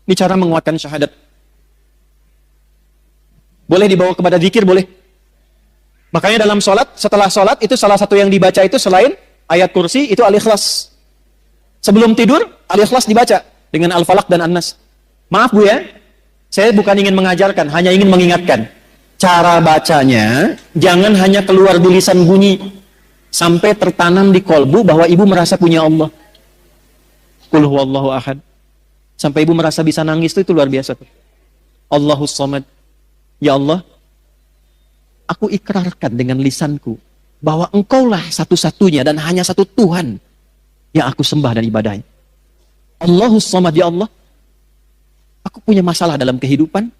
Speaker 1: Ini cara menguatkan syahadat. Boleh dibawa kepada zikir, boleh. Makanya dalam sholat, setelah sholat, itu salah satu yang dibaca itu selain ayat kursi, itu Al-Ikhlas. Sebelum tidur, Al-Ikhlas dibaca dengan Al-Falaq dan An-Nas. Maaf Bu ya, saya bukan ingin mengajarkan, hanya ingin mengingatkan. Cara bacanya, jangan hanya keluar di lisan bunyi, sampai tertanam di kolbu bahwa ibu merasa punya Allah. Qul huwallahu ahad. Sampai ibu merasa bisa nangis, itu luar biasa. Allahus Samad. Ya Allah, aku ikrarkan dengan lisanku bahwa engkaulah satu-satunya dan hanya satu Tuhan yang aku sembah dan ibadahi. Allahus Samad, ya Allah, aku punya masalah dalam kehidupan,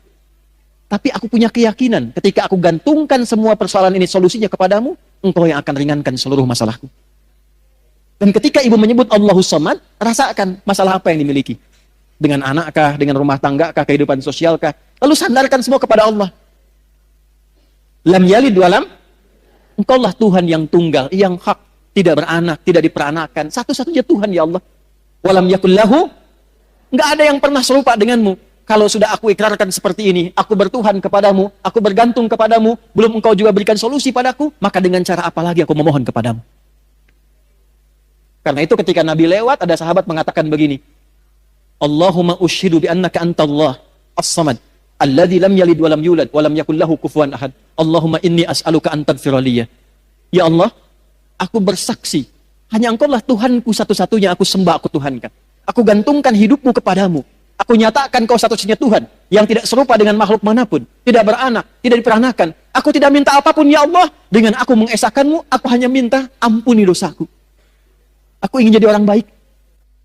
Speaker 1: tapi aku punya keyakinan ketika aku gantungkan semua persoalan ini solusinya kepadamu, engkau yang akan ringankan seluruh masalahku. Dan ketika ibu menyebut Allahus Samad, rasakan masalah apa yang dimiliki. Dengan anakkah, dengan rumah tanggakah, kehidupan sosialkah. Lalu sandarkan semua kepada Allah. Lam yalid walam, engkaulah Tuhan yang tunggal, yang hak, tidak beranak, tidak diperanakan. Satu-satunya Tuhan, ya Allah. Walam yakul lahu, nggak ada yang pernah serupa denganmu. Kalau sudah aku ikrarkan seperti ini, aku bertuhan kepadamu, aku bergantung kepadamu, belum engkau juga berikan solusi padaku, maka dengan cara apa lagi aku memohon kepadamu? Karena itu ketika Nabi lewat, ada sahabat mengatakan begini, Allahumma ushidu bi annaka antallah as-samad alladzi lam yalid wa lam yulad wa lam yakul lahu kufuwan ahad. Allahumma inni as'aluka an taghfira li. Ya Allah, aku bersaksi hanya engkaulah Tuhanku satu-satunya, aku sembah, aku tuhankan. Aku gantungkan hidupmu kepadamu. Aku nyatakan kau satu-satunya Tuhan yang tidak serupa dengan makhluk manapun, tidak beranak, tidak diperanakan. Aku tidak minta apapun, ya Allah. Dengan aku mengesahkanmu, aku hanya minta ampuni dosaku. Aku ingin jadi orang baik.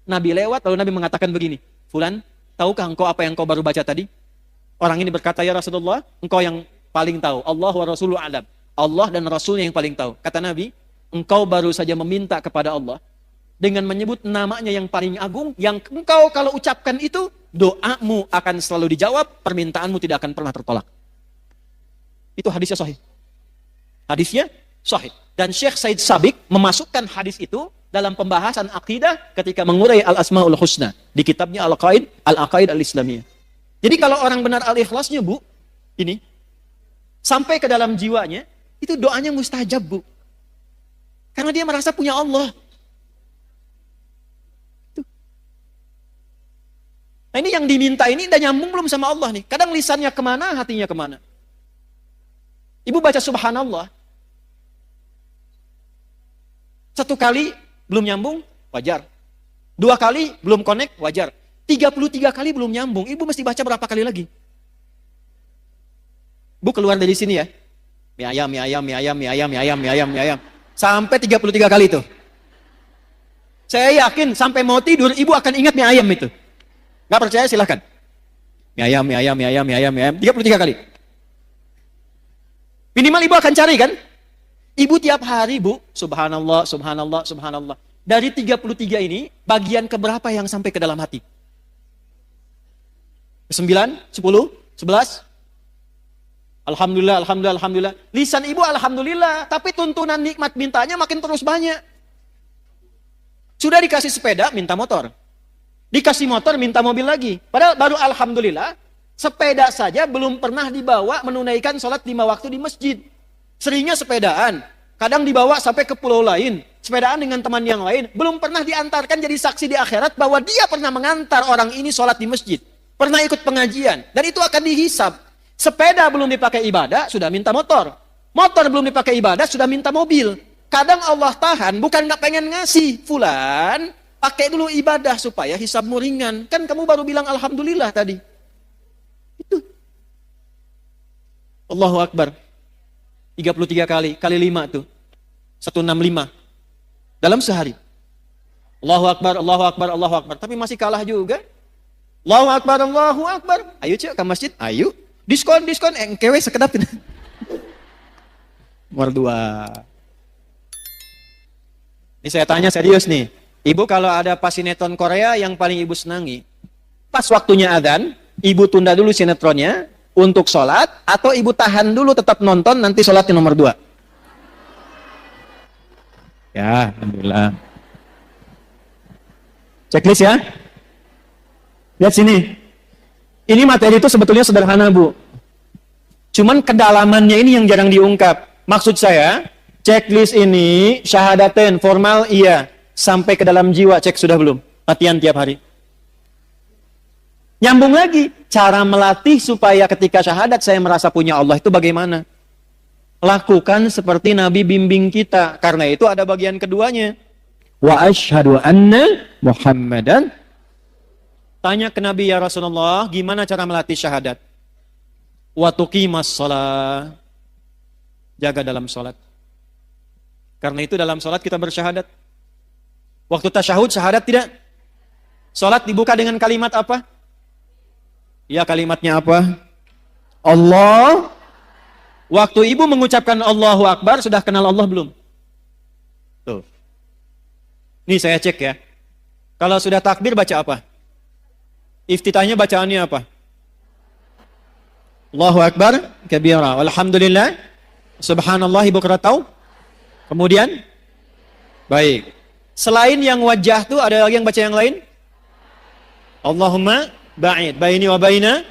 Speaker 1: Nabi lewat, lalu Nabi mengatakan begini, Fulan, tahukah engkau apa yang kau baru baca tadi? Orang ini berkata, ya Rasulullah, engkau yang paling tahu. Allah wa Rasuluhu a'lam. Allah dan Rasulnya yang paling tahu. Kata Nabi, engkau baru saja meminta kepada Allah dengan menyebut namanya yang paling agung, yang engkau kalau ucapkan itu, doamu akan selalu dijawab, permintaanmu tidak akan pernah tertolak. Itu hadisnya sahih. Hadisnya Sahih. Dan Syekh Said Sabiq memasukkan hadis itu dalam pembahasan akidah ketika mengurai Al-Asmaul Husna di kitabnya Al-Aqaid Al-Islamiyah. Jadi kalau orang benar al-ikhlasnya, Bu, ini sampai ke dalam jiwanya, itu doanya mustajab, Bu. Karena dia merasa punya Allah. Nah, ini yang diminta ini udah nyambung belum sama Allah nih? Kadang lisannya kemana, hatinya kemana. Ibu baca subhanallah. Satu kali belum nyambung, wajar. 2 kali belum connect, wajar. 33 kali belum nyambung. Ibu mesti baca berapa kali lagi? Bu keluar dari sini ya. Mie ayam, mie ayam, mie ayam, mie ayam, mie ayam, mie ayam, mie ayam. Sampai 33 kali itu. Saya yakin sampai mau tidur, ibu akan ingat mie ayam itu. Gak percaya silahkan. Mie ayam, mie ayam, mie ayam, mie ayam, mie ayam. 33 kali. Minimal ibu akan cari kan? Ibu tiap hari, Bu, subhanallah, subhanallah, subhanallah. Dari 33 ini, bagian keberapa yang sampai ke dalam hati? 9, 10, 11? Alhamdulillah, alhamdulillah, alhamdulillah. Lisan ibu alhamdulillah, tapi tuntunan nikmat mintanya makin terus banyak. Sudah dikasih sepeda, minta motor. Dikasih motor, minta mobil lagi. Padahal baru alhamdulillah, sepeda saja belum pernah dibawa menunaikan sholat 5 waktu di masjid. Seringnya sepedaan, kadang dibawa sampai ke pulau lain, sepedaan dengan teman yang lain, belum pernah diantarkan jadi saksi di akhirat bahwa dia pernah mengantar orang ini sholat di masjid, pernah ikut pengajian, dan itu akan dihisab. Sepeda belum dipakai ibadah, sudah minta motor. Motor belum dipakai ibadah, sudah minta mobil. Kadang Allah tahan, bukan nggak pengen ngasih. Fulan, pakai dulu ibadah supaya hisabmu ringan. Kan kamu baru bilang alhamdulillah tadi. Itu. Allahu Akbar. 33 kali 5 tuh. 165. Dalam sehari. Allahu Akbar, Allahu Akbar, Allahu Akbar. Tapi masih kalah juga. Allahu Akbar, Allahu Akbar. Ayo cek ke masjid, ayo. Diskon, kewe sekedap. Nomor 2. Ini saya tanya serius nih. Ibu kalau ada pas sinetron Korea yang paling ibu senangi, pas waktunya adzan, ibu tunda dulu sinetronnya untuk sholat, atau ibu tahan dulu tetap nonton, nanti sholatnya nomor 2? Ya, alhamdulillah. Checklist ya. Lihat sini. Ini materi itu sebetulnya sederhana, Bu. Cuman kedalamannya ini yang jarang diungkap. Maksud saya, checklist ini, syahadaten, formal, iya. Sampai ke dalam jiwa, cek sudah belum? Latihan tiap hari. Nyambung lagi, cara melatih supaya ketika syahadat saya merasa punya Allah itu bagaimana? Lakukan seperti Nabi bimbing kita. Karena itu ada bagian keduanya. Wa asyhadu anna Muhammadan. Tanya ke Nabi, ya Rasulullah, gimana cara melatih syahadat? Wa tuqimas shalah. Jaga dalam sholat. Karena itu dalam sholat kita bersyahadat. Waktu tasyahud syahadat tidak? Sholat dibuka dengan kalimat apa? Ya, kalimatnya apa? Allah. Waktu ibu mengucapkan Allahu Akbar, sudah kenal Allah belum? Tuh. Ini saya cek ya. Kalau sudah takbir baca apa? Iftitahnya bacaannya apa? Allahu Akbar kabira. Alhamdulillah. Subhanallah ibu tahu? Kemudian? Baik. Selain yang wajah tuh ada lagi yang baca yang lain? Allahumma ba'id baini wa baina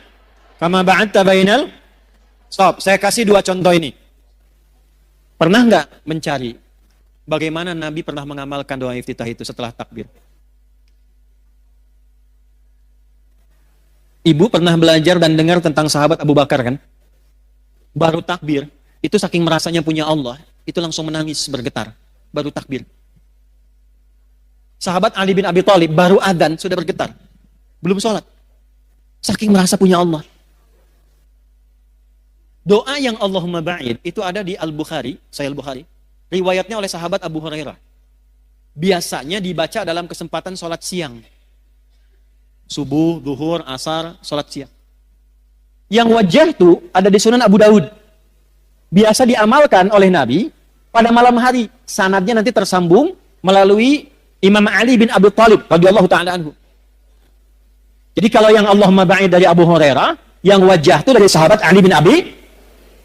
Speaker 1: kama ba'adta bainal. Stop, saya kasih 2 contoh ini. Pernah nggak mencari bagaimana Nabi pernah mengamalkan doa iftitah itu setelah takbir? Ibu pernah belajar dan dengar tentang sahabat Abu Bakar kan? Baru takbir, itu saking merasanya punya Allah, itu langsung menangis bergetar. Baru takbir. Sahabat Ali bin Abi Thalib baru adzan sudah bergetar. Belum sholat. Saking merasa punya Allah. Doa yang Allahumma ba'id itu ada di Al-Bukhari, Sahih Al-Bukhari. Riwayatnya oleh sahabat Abu Hurairah. Biasanya dibaca dalam kesempatan sholat siang. Subuh, zuhur, asar, sholat siang. Yang wajah itu ada di Sunan Abu Daud. Biasa diamalkan oleh Nabi pada malam hari. Sanadnya nanti tersambung melalui Imam Ali bin Abi Thalib radhiyallahu ta'ala anhu. Jadi kalau yang Allahumma ba'id dari Abu Hurairah, yang wajah itu dari sahabat Ali bin Abi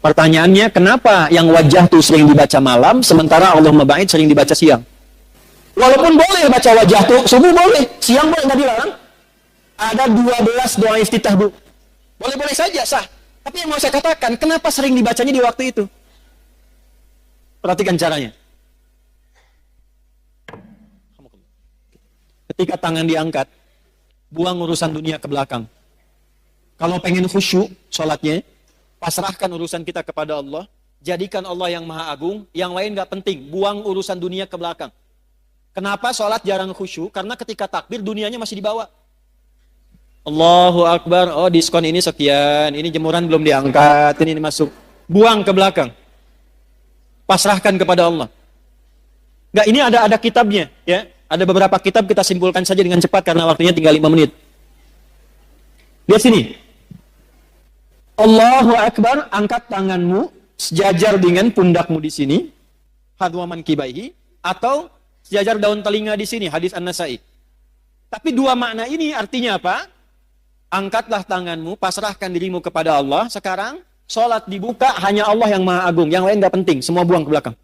Speaker 1: Pertanyaannya, kenapa yang wajah tuh sering dibaca malam, sementara Allahumma ba'id sering dibaca siang? Walaupun boleh baca wajah tuh, subuh boleh, siang boleh, nggak dilarang. Ada 12 doa iftitah, Bu. Boleh-boleh saja, sah. Tapi yang mau saya katakan, kenapa sering dibacanya di waktu itu? Perhatikan caranya. Ketika tangan diangkat, buang urusan dunia ke belakang. Kalau pengen khusyuk sholatnya, pasrahkan urusan kita kepada Allah. Jadikan Allah yang maha agung, yang lain gak penting. Buang urusan dunia ke belakang. Kenapa sholat jarang khusyuk? Karena ketika takbir, dunianya masih dibawa. Allahu Akbar, oh diskon ini sekian, ini jemuran belum diangkat, ini masuk. Buang ke belakang. Pasrahkan kepada Allah. Gak, ini ada kitabnya, ya. Ada beberapa kitab, kita simpulkan saja dengan cepat karena waktunya tinggal 5 menit. Lihat sini. Allahu Akbar, angkat tanganmu sejajar dengan pundakmu di sini, hadwaman kibaihi, atau sejajar daun telinga di sini, hadis An-Nasai. Tapi dua makna ini artinya apa? Angkatlah tanganmu, pasrahkan dirimu kepada Allah. Sekarang sholat dibuka, hanya Allah yang maha agung, yang lain gak penting, semua buang ke belakang.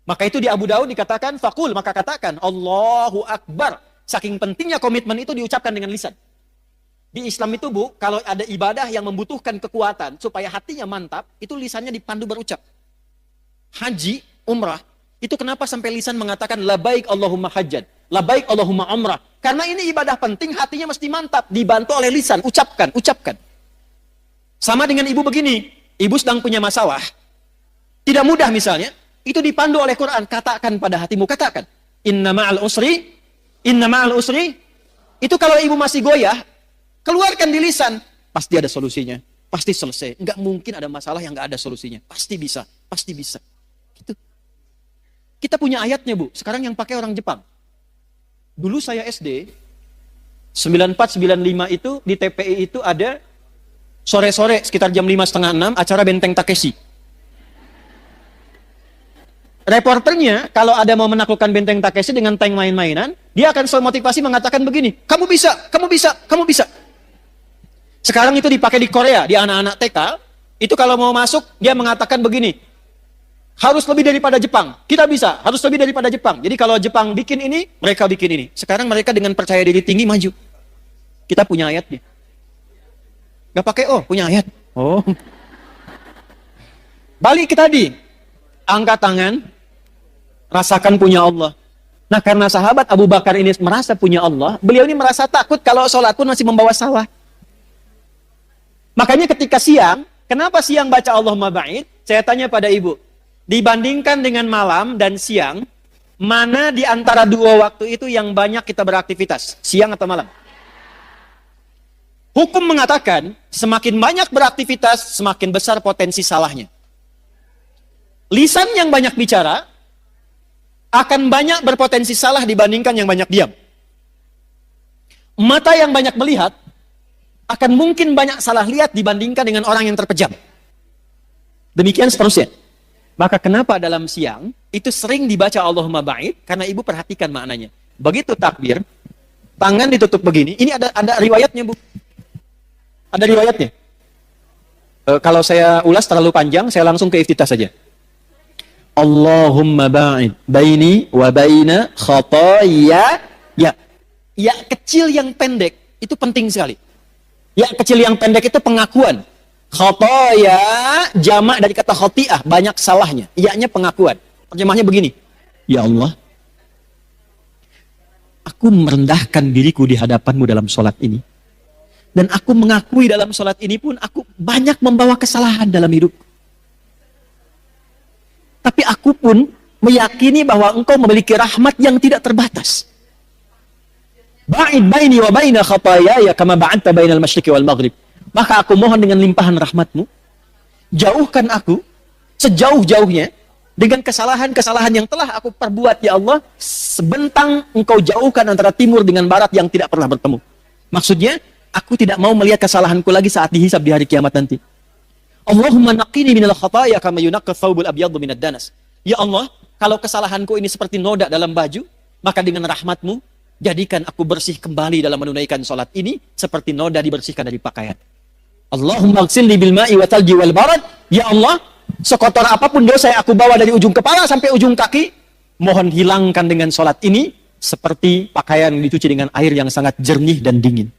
Speaker 1: Maka itu di Abu Daud dikatakan fakul, maka katakan Allahu Akbar. Saking pentingnya komitmen itu diucapkan dengan lisan. Di Islam itu, Bu, kalau ada ibadah yang membutuhkan kekuatan supaya hatinya mantap, itu lisannya dipandu berucap. Haji, umrah, itu kenapa sampai lisan mengatakan labaik Allahumma hajjan, labaik Allahumma umrah? Karena ini ibadah penting, hatinya mesti mantap, dibantu oleh lisan, ucapkan, ucapkan. Sama dengan ibu begini, ibu sedang punya masalah, tidak mudah misalnya, itu dipandu oleh Quran, katakan pada hatimu, katakan, inna ma'al usri, itu kalau ibu masih goyah, keluarkan di lisan, pasti ada solusinya, pasti selesai. Enggak mungkin ada masalah yang enggak ada solusinya. Pasti bisa, pasti bisa. Gitu. Kita punya ayatnya, Bu. Sekarang yang pakai orang Jepang. Dulu saya SD, 94-95 itu, di TPI itu ada sore-sore, sekitar jam 5:30, 6, acara Benteng Takeshi. Reporternya, kalau ada mau menaklukkan Benteng Takeshi dengan tank main-mainan, dia akan selalu motivasi mengatakan begini, kamu bisa, kamu bisa, kamu bisa. Sekarang itu dipakai di Korea, di anak-anak TK, itu kalau mau masuk, dia mengatakan begini, harus lebih daripada Jepang, kita bisa, harus lebih daripada Jepang. Jadi kalau Jepang bikin ini, mereka bikin ini. Sekarang mereka dengan percaya diri tinggi maju. Kita punya ayatnya. Gak pakai oh, punya ayat. Oh. Balik ke tadi, angkat tangan, rasakan punya Allah. Nah karena sahabat Abu Bakar ini merasa punya Allah, beliau ini merasa takut kalau sholat pun masih membawa salah. Makanya ketika siang, kenapa siang baca Allahumma ba'id? Saya tanya pada ibu, dibandingkan dengan malam dan siang, mana di antara dua waktu itu yang banyak kita beraktivitas? Siang atau malam? Hukum mengatakan, semakin banyak beraktivitas, semakin besar potensi salahnya. Lisan yang banyak bicara, akan banyak berpotensi salah dibandingkan yang banyak diam. Mata yang banyak melihat, akan mungkin banyak salah lihat dibandingkan dengan orang yang terpejam. Demikian seterusnya. Maka kenapa dalam siang itu sering dibaca Allahumma ba'id? Karena ibu perhatikan maknanya. Begitu takbir, tangan ditutup begini. Ini ada riwayatnya, Bu. Ada riwayatnya. Kalau saya ulas terlalu panjang, saya langsung ke iftitah saja. Allahumma ba'id baini wa baina khataaya. Ya kecil yang pendek itu penting sekali. Ya kecil yang pendek itu pengakuan. Khotoya jamak dari kata khoti'ah, banyak salahnya. Iya-nya pengakuan. Terjemahnya begini. Ya Allah, aku merendahkan diriku di hadapanmu dalam sholat ini. Dan aku mengakui dalam sholat ini pun aku banyak membawa kesalahan dalam hidup. Tapi aku pun meyakini bahwa engkau memiliki rahmat yang tidak terbatas. Ba'id baini wa baina khatayaya kama ba'adta bainal masyriqi wal maghrib. Maka aku mohon dengan limpahan rahmatmu, jauhkan aku sejauh-jauhnya dengan kesalahan-kesalahan yang telah aku perbuat, ya Allah, sebentang engkau jauhkan antara timur dengan barat yang tidak pernah bertemu. Maksudnya, aku tidak mau melihat kesalahanku lagi saat dihisab di hari kiamat nanti. Allahumma naqini minal khataya kama yunaqqa thawbul abyadu minad danas. Ya Allah, kalau kesalahanku ini seperti noda dalam baju, maka dengan rahmatmu, jadikan aku bersih kembali dalam menunaikan sholat ini, seperti noda dibersihkan dari pakaian. Allahumma ighsilni bil ma'i wa thalji wal barad. Ya Allah, sekotor apapun dosa yang aku bawa dari ujung kepala sampai ujung kaki, mohon hilangkan dengan salat ini seperti pakaian yang dicuci dengan air yang sangat jernih dan dingin.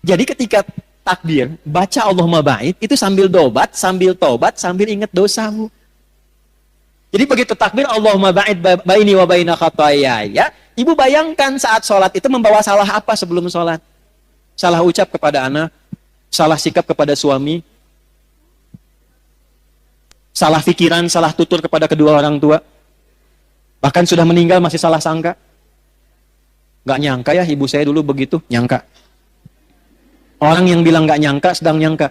Speaker 1: Jadi ketika takbir, baca Allahumma ba'id, itu sambil tobat, sambil ingat dosamu. Jadi begitu takbir Allahumma ba'id baini wa baina khataaya, ibu bayangkan saat sholat itu membawa salah apa sebelum sholat? Salah ucap kepada anak, salah sikap kepada suami, salah pikiran, salah tutur kepada kedua orang tua. Bahkan sudah meninggal masih salah sangka. Gak nyangka ya ibu saya dulu begitu, nyangka. Orang yang bilang gak nyangka sedang nyangka.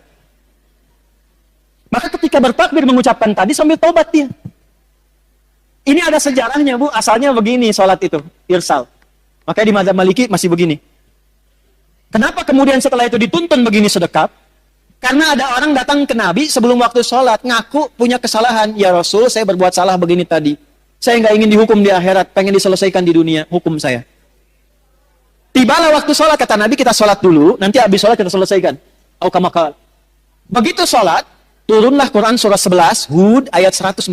Speaker 1: Maka ketika bertakbir mengucapkan tadi sambil tobat dia. Ini ada sejarahnya Bu, asalnya begini sholat itu, irsal. Makanya di mazhab Maliki masih begini. Kenapa kemudian setelah itu dituntun begini sedekap? Karena ada orang datang ke Nabi sebelum waktu sholat, ngaku punya kesalahan. Ya Rasul, saya berbuat salah begini tadi. Saya nggak ingin dihukum di akhirat, pengen diselesaikan di dunia, hukum saya. Tibalah waktu sholat, kata Nabi, kita sholat dulu, nanti habis sholat kita selesaikan. Aukamakal. Begitu sholat, turunlah Quran surah 11, Hud ayat 114.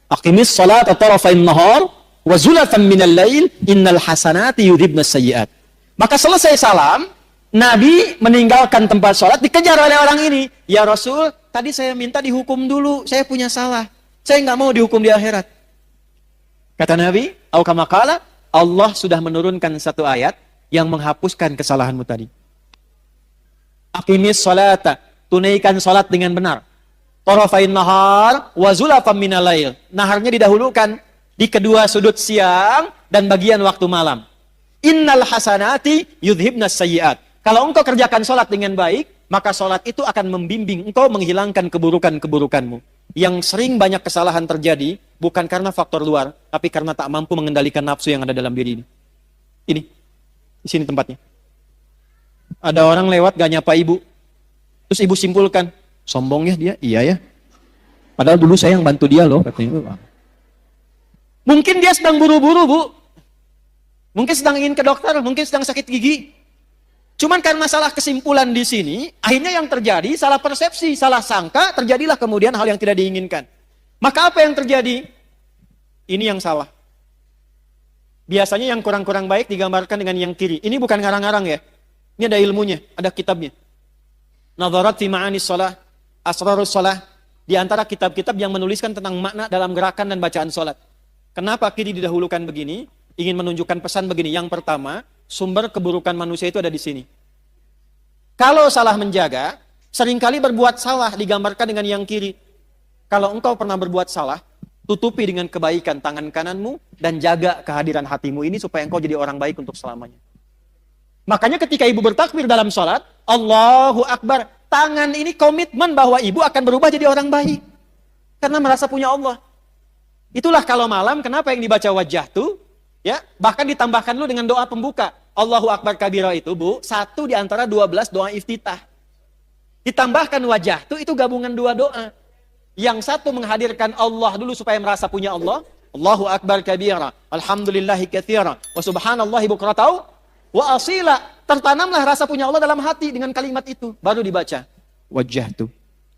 Speaker 1: Aqimis sholat tarafain nahar, wa zulatan minal lail, innal hasanati yudhibnas sayyi'at. Maka selesai salam, Nabi meninggalkan tempat sholat, dikejar oleh orang ini. Ya Rasul, tadi saya minta dihukum dulu, saya punya salah. Saya nggak mau dihukum di akhirat. Kata Nabi, aukamakala, Allah sudah menurunkan satu ayat yang menghapuskan kesalahanmu tadi. Aqimis sholata, tunaikan sholat dengan benar. Tarafain nahar, wa zulafam minal lail. Naharnya didahulukan di kedua sudut siang dan bagian waktu malam. Innal hasanati yudhibnas sayyi'at. Kalau engkau kerjakan sholat dengan baik, maka sholat itu akan membimbing engkau menghilangkan keburukan-keburukanmu. Yang sering banyak kesalahan terjadi, bukan karena faktor luar, tapi karena tak mampu mengendalikan nafsu yang ada dalam diri ini. Ini, di sini tempatnya. Ada orang lewat gak nyapa ibu. Terus ibu simpulkan, sombong ya dia? Iya ya. Padahal dulu saya yang bantu dia loh, katanya. Mungkin dia sedang buru-buru Bu. Mungkin sedang ingin ke dokter, mungkin sedang sakit gigi. Cuman karena salah kesimpulan di sini, akhirnya yang terjadi salah persepsi, salah sangka, terjadilah kemudian hal yang tidak diinginkan. Maka apa yang terjadi? Ini yang salah. Biasanya yang kurang-kurang baik digambarkan dengan yang kiri. Ini bukan ngarang-ngarang ya. Ini ada ilmunya, ada kitabnya. Nadharat fi ma'anis shalah, asrarus shalah. Di antara kitab-kitab yang menuliskan tentang makna dalam gerakan dan bacaan salat. Kenapa kiri didahulukan begini? Ingin menunjukkan pesan begini. Yang pertama, sumber keburukan manusia itu ada di sini. Kalau salah menjaga, seringkali berbuat salah digambarkan dengan yang kiri. Kalau engkau pernah berbuat salah, tutupi dengan kebaikan tangan kananmu dan jaga kehadiran hatimu ini supaya engkau jadi orang baik untuk selamanya. Makanya ketika ibu bertakbir dalam sholat, Allahu Akbar, tangan ini komitmen bahwa ibu akan berubah jadi orang baik. Karena merasa punya Allah. Itulah kalau malam, kenapa yang dibaca wajah tuh? Ya, bahkan ditambahkan dulu dengan doa pembuka. Allahu Akbar kabira itu, Bu, satu di antara 12 doa iftitah. Ditambahkan wajah itu gabungan dua doa. Yang satu menghadirkan Allah dulu supaya merasa punya Allah. Allahu Akbar kabira, alhamdulillahi katsira, wa subhanallahi bukratan wa asila. Tertanamlah rasa punya Allah dalam hati dengan kalimat itu. Baru dibaca. Wajjahtu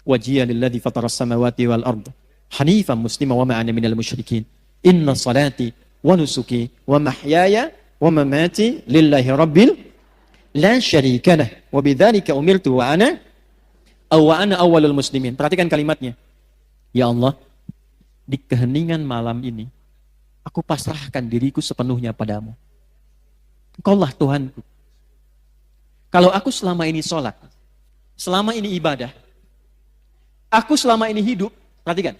Speaker 1: wajhiya lilladzi fataras samawati wal ardh hanifan muslima wa ma ana minal musyrikin. Inna salati wa nusuki wa mahyaya wa mamati lillahi rabbil la syarika lah wa bidzalika umirtu wa ana awwalul muslimin. Perhatikan kalimatnya. Ya Allah, di keheningan malam ini aku pasrahkan diriku sepenuhnya padamu. Engkaulah Tuhanku. Kalau aku selama ini sholat, selama ini ibadah, aku selama ini hidup, perhatikan,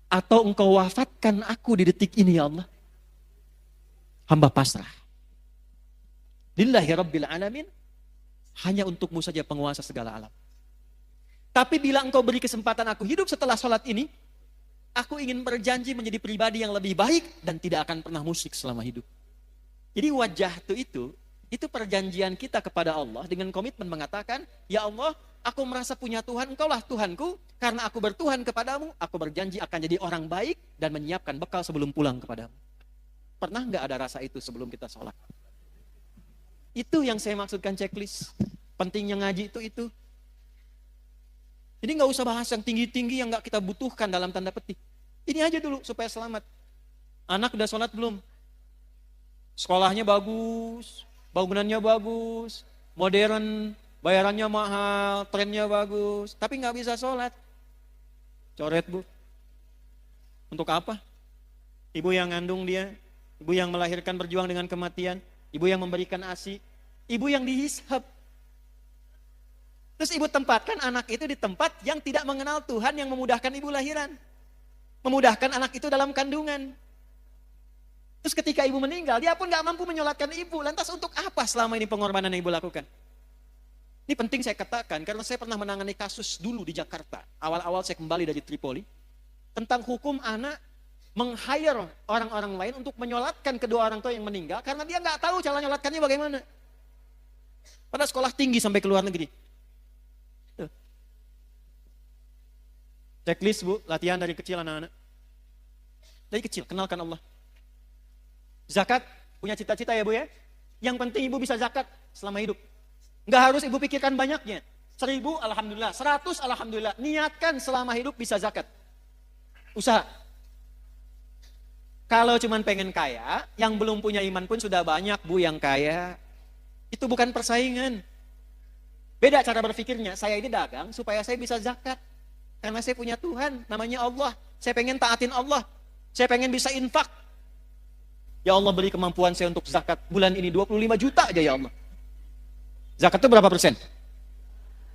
Speaker 1: atau engkau wafatkan aku di detik ini ya Allah, hamba pasrah. Lillahi rabbil alamin, hanya untukmu saja penguasa segala alam. Tapi bila engkau beri kesempatan aku hidup setelah sholat ini, aku ingin berjanji menjadi pribadi yang lebih baik dan tidak akan pernah musyrik selama hidup. Jadi wajah itu perjanjian kita kepada Allah dengan komitmen mengatakan, ya Allah, aku merasa punya Tuhan, engkaulah Tuhanku, karena aku bertuhan kepadamu, aku berjanji akan jadi orang baik dan menyiapkan bekal sebelum pulang kepadamu. Pernah nggak ada rasa itu sebelum kita sholat? Itu yang saya maksudkan checklist. Pentingnya ngaji itu. Jadi nggak usah bahas yang tinggi-tinggi yang nggak kita butuhkan dalam tanda petik. Ini aja dulu supaya selamat. Anak udah sholat belum? Sekolahnya bagus, bangunannya bagus, modern, bayarannya mahal, trennya bagus, tapi nggak bisa sholat. Coret bu. Untuk apa? Ibu yang ngandung dia, ibu yang melahirkan berjuang dengan kematian, ibu yang memberikan ASI, ibu yang dihisab. Terus ibu tempatkan anak itu di tempat yang tidak mengenal Tuhan yang memudahkan ibu lahiran. Memudahkan anak itu dalam kandungan. Terus ketika ibu meninggal, dia pun gak mampu menyolatkan ibu. Lantas untuk apa selama ini pengorbanan yang ibu lakukan? Ini penting saya katakan, karena saya pernah menangani kasus dulu di Jakarta. Awal-awal saya kembali dari Tripoli. Tentang hukum anak meng-hire orang-orang lain untuk menyolatkan kedua orang tua yang meninggal. Karena dia gak tahu cara menyolatkannya bagaimana. Pada sekolah tinggi sampai ke luar negeri. Checklist bu, latihan dari kecil anak-anak. Dari kecil, kenalkan Allah. Zakat, punya cita-cita ya bu ya. Yang penting ibu bisa zakat selama hidup. Nggak harus ibu pikirkan banyaknya. 1000 alhamdulillah, 100 alhamdulillah. Niatkan selama hidup bisa zakat. Usaha. Kalau cuman pengen kaya, yang belum punya iman pun sudah banyak bu yang kaya. Itu bukan persaingan. Beda cara berpikirnya, saya ini dagang supaya saya bisa zakat. Karena saya punya Tuhan, namanya Allah. Saya pengen taatin Allah. Saya pengen bisa infak. Ya Allah beri kemampuan saya untuk zakat. Bulan ini 25 juta aja ya Allah. Zakat itu berapa persen?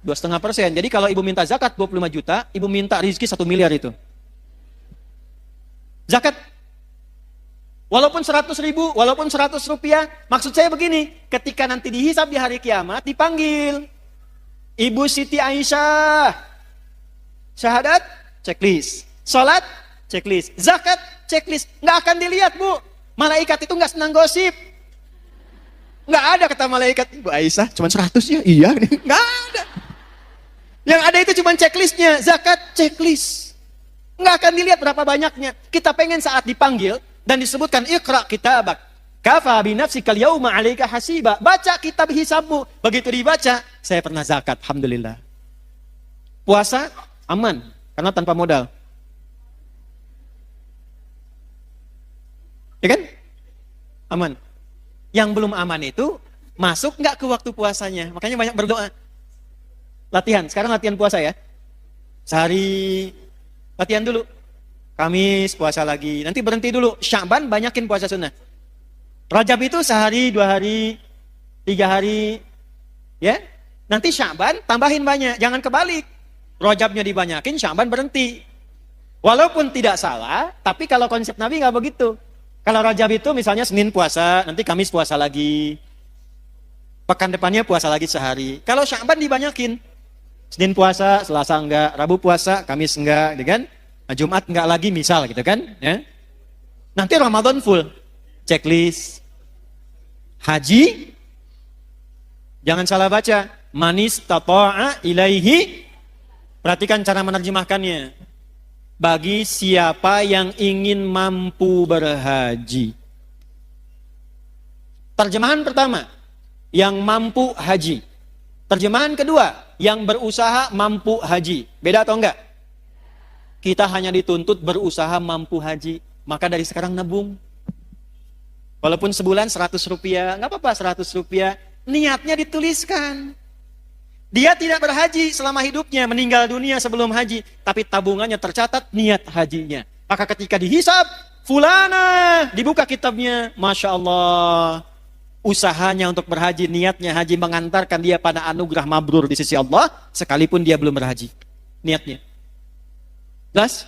Speaker 1: 2,5%. Jadi kalau ibu minta zakat 25 juta, ibu minta rezeki 1 miliar itu. Zakat. Walaupun 100 ribu, walaupun 100 rupiah. Maksud saya begini, ketika nanti dihisab di hari kiamat, dipanggil. Ibu Siti Aisyah. Syahadat, checklist. Salat, checklist. Zakat, checklist. Nggak akan dilihat bu. Malaikat itu nggak senang gosip. Nggak ada kata malaikat. Ibu Aisyah cuma 100 ya? Iya. Nggak ada. Yang ada itu cuma checklistnya. Zakat, checklist. Nggak akan dilihat berapa banyaknya. Kita pengen saat dipanggil dan disebutkan Iqra kitabak. Kafa binafsikal yauma 'alaika hasiba. Baca kitab hisabmu. Begitu dibaca, saya pernah zakat, alhamdulillah. Puasa aman, karena tanpa modal. Ya kan? Aman. Yang belum aman itu, masuk nggak ke waktu puasanya. Makanya banyak berdoa. Latihan, sekarang latihan puasa ya. Sehari, latihan dulu. Kamis puasa lagi, nanti berhenti dulu. Sya'ban banyakin puasa sunnah. Rajab itu sehari, 2 hari, 3 hari. Ya, nanti Sya'ban tambahin banyak, jangan kebalik. Rajabnya dibanyakin, Sya'ban berhenti. Walaupun tidak salah, tapi kalau konsep Nabi nggak begitu. Kalau Rajab itu misalnya Senin puasa, nanti Kamis puasa lagi. Pekan depannya puasa lagi sehari. Kalau Sya'ban dibanyakin. Senin puasa, Selasa enggak, Rabu puasa, Kamis enggak, gitu kan? Nah, Jumat enggak lagi misal gitu kan? Ya. Nanti Ramadan full. Checklist. Haji. Jangan salah baca. Manis tata'a ilaihi. Perhatikan cara menerjemahkannya. Bagi siapa yang ingin mampu berhaji. Terjemahan pertama, yang mampu haji. Terjemahan kedua, yang berusaha mampu haji. Beda atau enggak? Kita hanya dituntut berusaha mampu haji. Maka dari sekarang nabung. Walaupun sebulan 100 rupiah, enggak apa-apa 100 rupiah. Niatnya dituliskan. Dia tidak berhaji selama hidupnya, meninggal dunia sebelum haji. Tapi tabungannya tercatat niat hajinya. Maka ketika dihisab, fulana, dibuka kitabnya. Masya Allah. Usahanya untuk berhaji, niatnya haji mengantarkan dia pada anugerah mabrur di sisi Allah. Sekalipun dia belum berhaji. Niatnya. Jelas?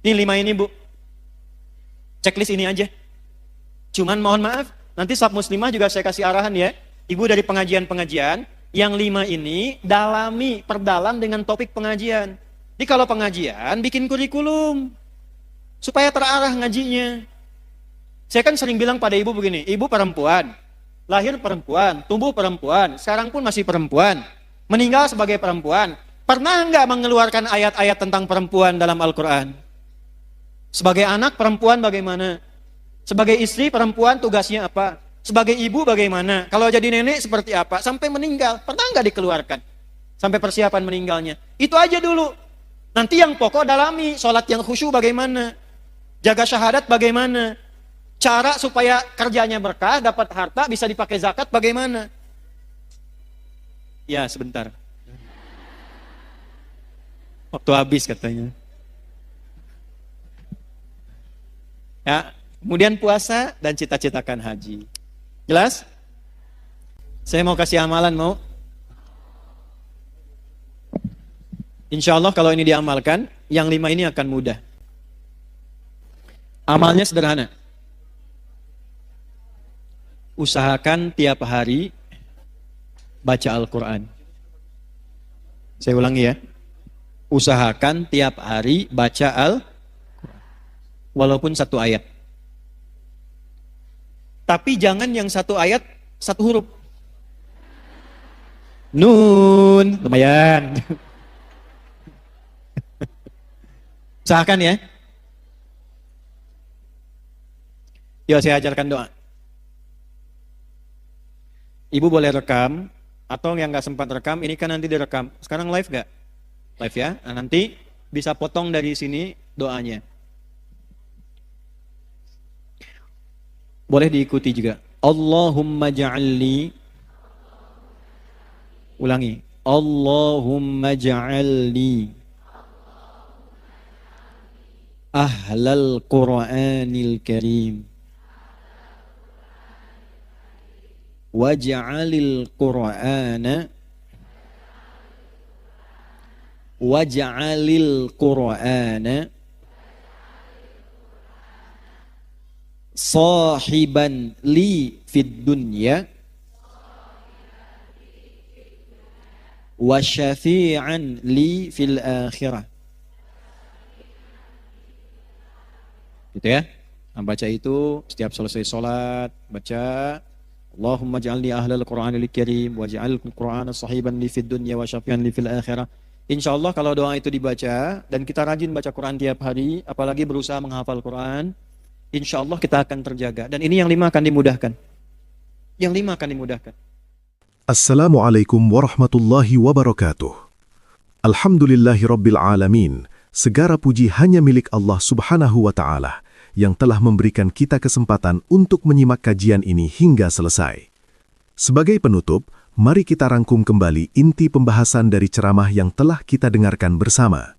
Speaker 1: Ini 5 ini bu. Checklist ini aja. Cuman mohon maaf, nanti Sab Muslimah juga saya kasih arahan ya. Ibu dari pengajian-pengajian, yang 5 ini dalami, perdalam dengan topik pengajian. Jadi kalau pengajian, bikin kurikulum. Supaya terarah ngajinya. Saya kan sering bilang pada ibu begini, ibu perempuan, lahir perempuan, tumbuh perempuan, sekarang pun masih perempuan, meninggal sebagai perempuan. Pernah nggak mengeluarkan ayat-ayat tentang perempuan dalam Al-Quran? Sebagai anak perempuan bagaimana? Sebagai istri perempuan tugasnya apa? Sebagai ibu bagaimana? Kalau jadi nenek seperti apa? Sampai meninggal, pernah nggak dikeluarkan? sampai persiapan meninggalnya. Itu aja dulu. Nanti yang pokok dalami, sholat yang khusyuk bagaimana, jaga syahadat bagaimana, cara supaya kerjanya berkah, dapat harta, bisa dipakai zakat bagaimana. Ya, sebentar. Waktu habis katanya. Ya, kemudian puasa dan cita-citakan haji. Jelas? Saya mau kasih amalan, mau? Insya Allah kalau ini diamalkan, yang 5 ini akan mudah. Amalnya sederhana. Usahakan tiap hari baca Al-Quran. Saya ulangi ya. Usahakan tiap hari baca Al-Quran. Walaupun 1 ayat. Tapi jangan yang 1 ayat 1 huruf. Nun, lumayan. Usahakan ya. Yuk saya ajarkan doa. Ibu boleh rekam, atau yang nggak sempat rekam, ini kan nanti direkam. Sekarang live nggak? Live ya. Nah, nanti bisa potong dari sini doanya. Boleh diikuti juga. Allahumma ja'alni. Ulangi. Allahumma ja'alni ahlal Qur'anil Karim waj'alil Qur'ana sahiban li fid dunya wa syafi'an li fil akhirah. Gitu ya. Nah, baca itu setiap selesai sholat, baca Allahumma ja'alni ahlal Qur'anil Karim waj'al Qur'ana sahiban li fid dunya wa syafi'an li fil akhirah. Insyaallah kalau doa itu dibaca dan kita rajin baca Quran tiap hari, apalagi berusaha menghafal Quran, insyaallah kita akan terjaga. Dan ini yang 5 akan dimudahkan. Yang 5 akan dimudahkan.
Speaker 2: Assalamualaikum warahmatullahi wabarakatuh. Alhamdulillahirabbil alamin. Segala puji hanya milik Allah Subhanahu wa Ta'ala yang telah memberikan kita kesempatan untuk menyimak kajian ini hingga selesai. Sebagai penutup, mari kita rangkum kembali inti pembahasan dari ceramah yang telah kita dengarkan bersama.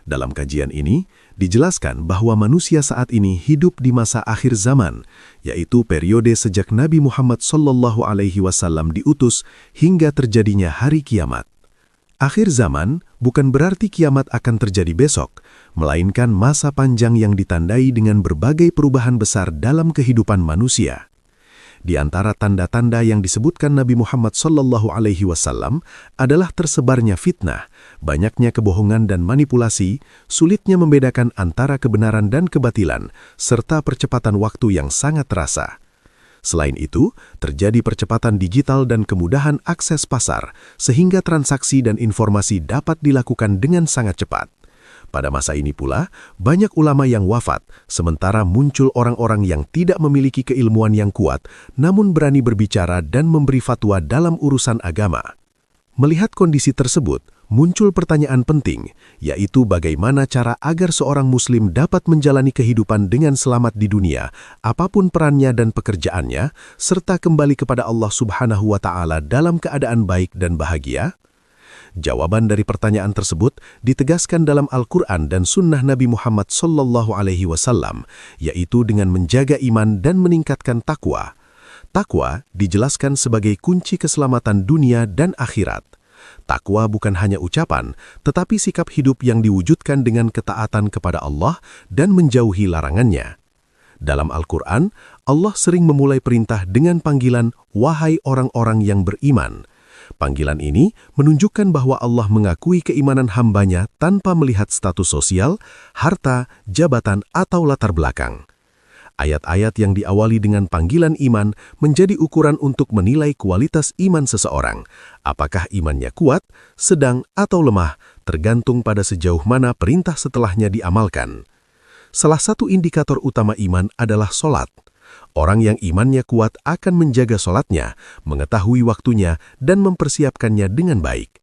Speaker 2: Dalam kajian ini, dijelaskan bahwa manusia saat ini hidup di masa akhir zaman, yaitu periode sejak Nabi Muhammad SAW diutus hingga terjadinya hari kiamat. Akhir zaman bukan berarti kiamat akan terjadi besok, melainkan masa panjang yang ditandai dengan berbagai perubahan besar dalam kehidupan manusia. Di antara tanda-tanda yang disebutkan Nabi Muhammad SAW adalah tersebarnya fitnah, banyaknya kebohongan dan manipulasi, sulitnya membedakan antara kebenaran dan kebatilan, serta percepatan waktu yang sangat terasa. Selain itu, terjadi percepatan digital dan kemudahan akses pasar, sehingga transaksi dan informasi dapat dilakukan dengan sangat cepat. Pada masa ini pula, banyak ulama yang wafat, sementara muncul orang-orang yang tidak memiliki keilmuan yang kuat, namun berani berbicara dan memberi fatwa dalam urusan agama. Melihat kondisi tersebut, muncul pertanyaan penting, yaitu bagaimana cara agar seorang muslim dapat menjalani kehidupan dengan selamat di dunia, apapun perannya dan pekerjaannya, serta kembali kepada Allah Subhanahu wa Ta'ala dalam keadaan baik dan bahagia? Jawaban dari pertanyaan tersebut ditegaskan dalam Al-Quran dan Sunnah Nabi Muhammad SAW, yaitu dengan menjaga iman dan meningkatkan takwa. Takwa dijelaskan sebagai kunci keselamatan dunia dan akhirat. Takwa bukan hanya ucapan, tetapi sikap hidup yang diwujudkan dengan ketaatan kepada Allah dan menjauhi larangannya. Dalam Al-Quran, Allah sering memulai perintah dengan panggilan, "Wahai orang-orang yang beriman." Panggilan ini menunjukkan bahwa Allah mengakui keimanan hambanya tanpa melihat status sosial, harta, jabatan, atau latar belakang. Ayat-ayat yang diawali dengan panggilan iman menjadi ukuran untuk menilai kualitas iman seseorang. Apakah imannya kuat, sedang, atau lemah, tergantung pada sejauh mana perintah setelahnya diamalkan. Salah satu indikator utama iman adalah sholat. Orang yang imannya kuat akan menjaga sholatnya, mengetahui waktunya, dan mempersiapkannya dengan baik.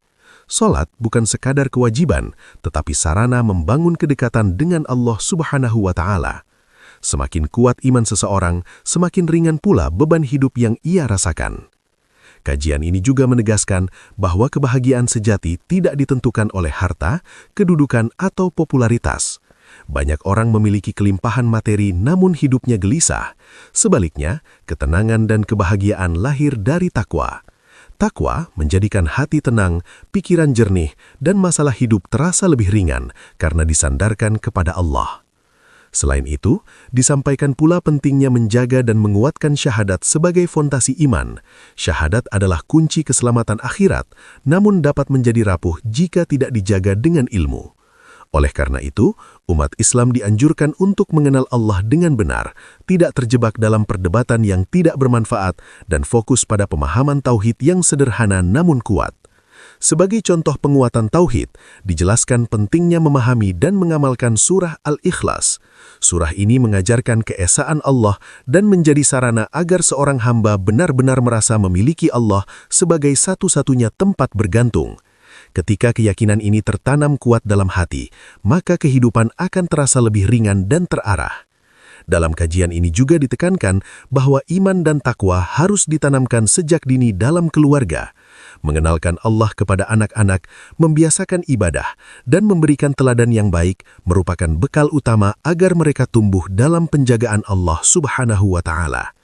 Speaker 2: Salat bukan sekadar kewajiban, tetapi sarana membangun kedekatan dengan Allah Subhanahu wa Ta'ala. Semakin kuat iman seseorang, semakin ringan pula beban hidup yang ia rasakan. Kajian ini juga menegaskan bahwa kebahagiaan sejati tidak ditentukan oleh harta, kedudukan, atau popularitas. Banyak orang memiliki kelimpahan materi namun hidupnya gelisah. Sebaliknya, ketenangan dan kebahagiaan lahir dari takwa. Takwa menjadikan hati tenang, pikiran jernih, dan masalah hidup terasa lebih ringan karena disandarkan kepada Allah. Selain itu, disampaikan pula pentingnya menjaga dan menguatkan syahadat sebagai fondasi iman. Syahadat adalah kunci keselamatan akhirat, namun dapat menjadi rapuh jika tidak dijaga dengan ilmu. Oleh karena itu, umat Islam dianjurkan untuk mengenal Allah dengan benar, tidak terjebak dalam perdebatan yang tidak bermanfaat, dan fokus pada pemahaman tauhid yang sederhana namun kuat. Sebagai contoh penguatan tauhid, dijelaskan pentingnya memahami dan mengamalkan surah Al-Ikhlas. Surah ini mengajarkan keesaan Allah dan menjadi sarana agar seorang hamba benar-benar merasa memiliki Allah sebagai satu-satunya tempat bergantung. Ketika keyakinan ini tertanam kuat dalam hati, maka kehidupan akan terasa lebih ringan dan terarah. Dalam kajian ini juga ditekankan bahwa iman dan takwa harus ditanamkan sejak dini dalam keluarga. Mengenalkan Allah kepada anak-anak, membiasakan ibadah, dan memberikan teladan yang baik merupakan bekal utama agar mereka tumbuh dalam penjagaan Allah Subhanahu wa Ta'ala.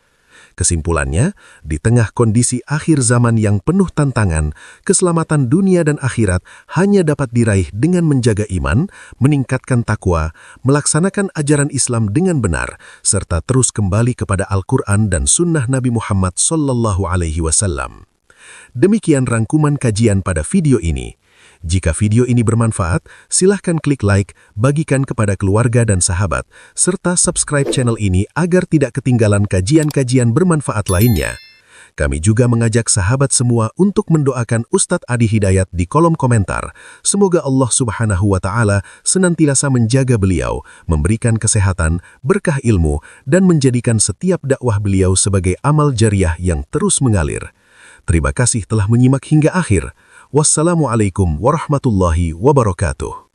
Speaker 2: Kesimpulannya, di tengah kondisi akhir zaman yang penuh tantangan, keselamatan dunia dan akhirat hanya dapat diraih dengan menjaga iman, meningkatkan takwa, melaksanakan ajaran Islam dengan benar, serta terus kembali kepada Al-Quran dan Sunnah Nabi Muhammad SAW. Demikian rangkuman kajian pada video ini. Jika video ini bermanfaat, silahkan klik like, bagikan kepada keluarga dan sahabat, serta subscribe channel ini agar tidak ketinggalan kajian-kajian bermanfaat lainnya. Kami juga mengajak sahabat semua untuk mendoakan Ustadz Adi Hidayat di kolom komentar. Semoga Allah Subhanahu wa Ta'ala senantiasa menjaga beliau, memberikan kesehatan, berkah ilmu, dan menjadikan setiap dakwah beliau sebagai amal jariah yang terus mengalir. Terima kasih telah menyimak hingga akhir. Wassalamualaikum warahmatullahi wabarakatuh.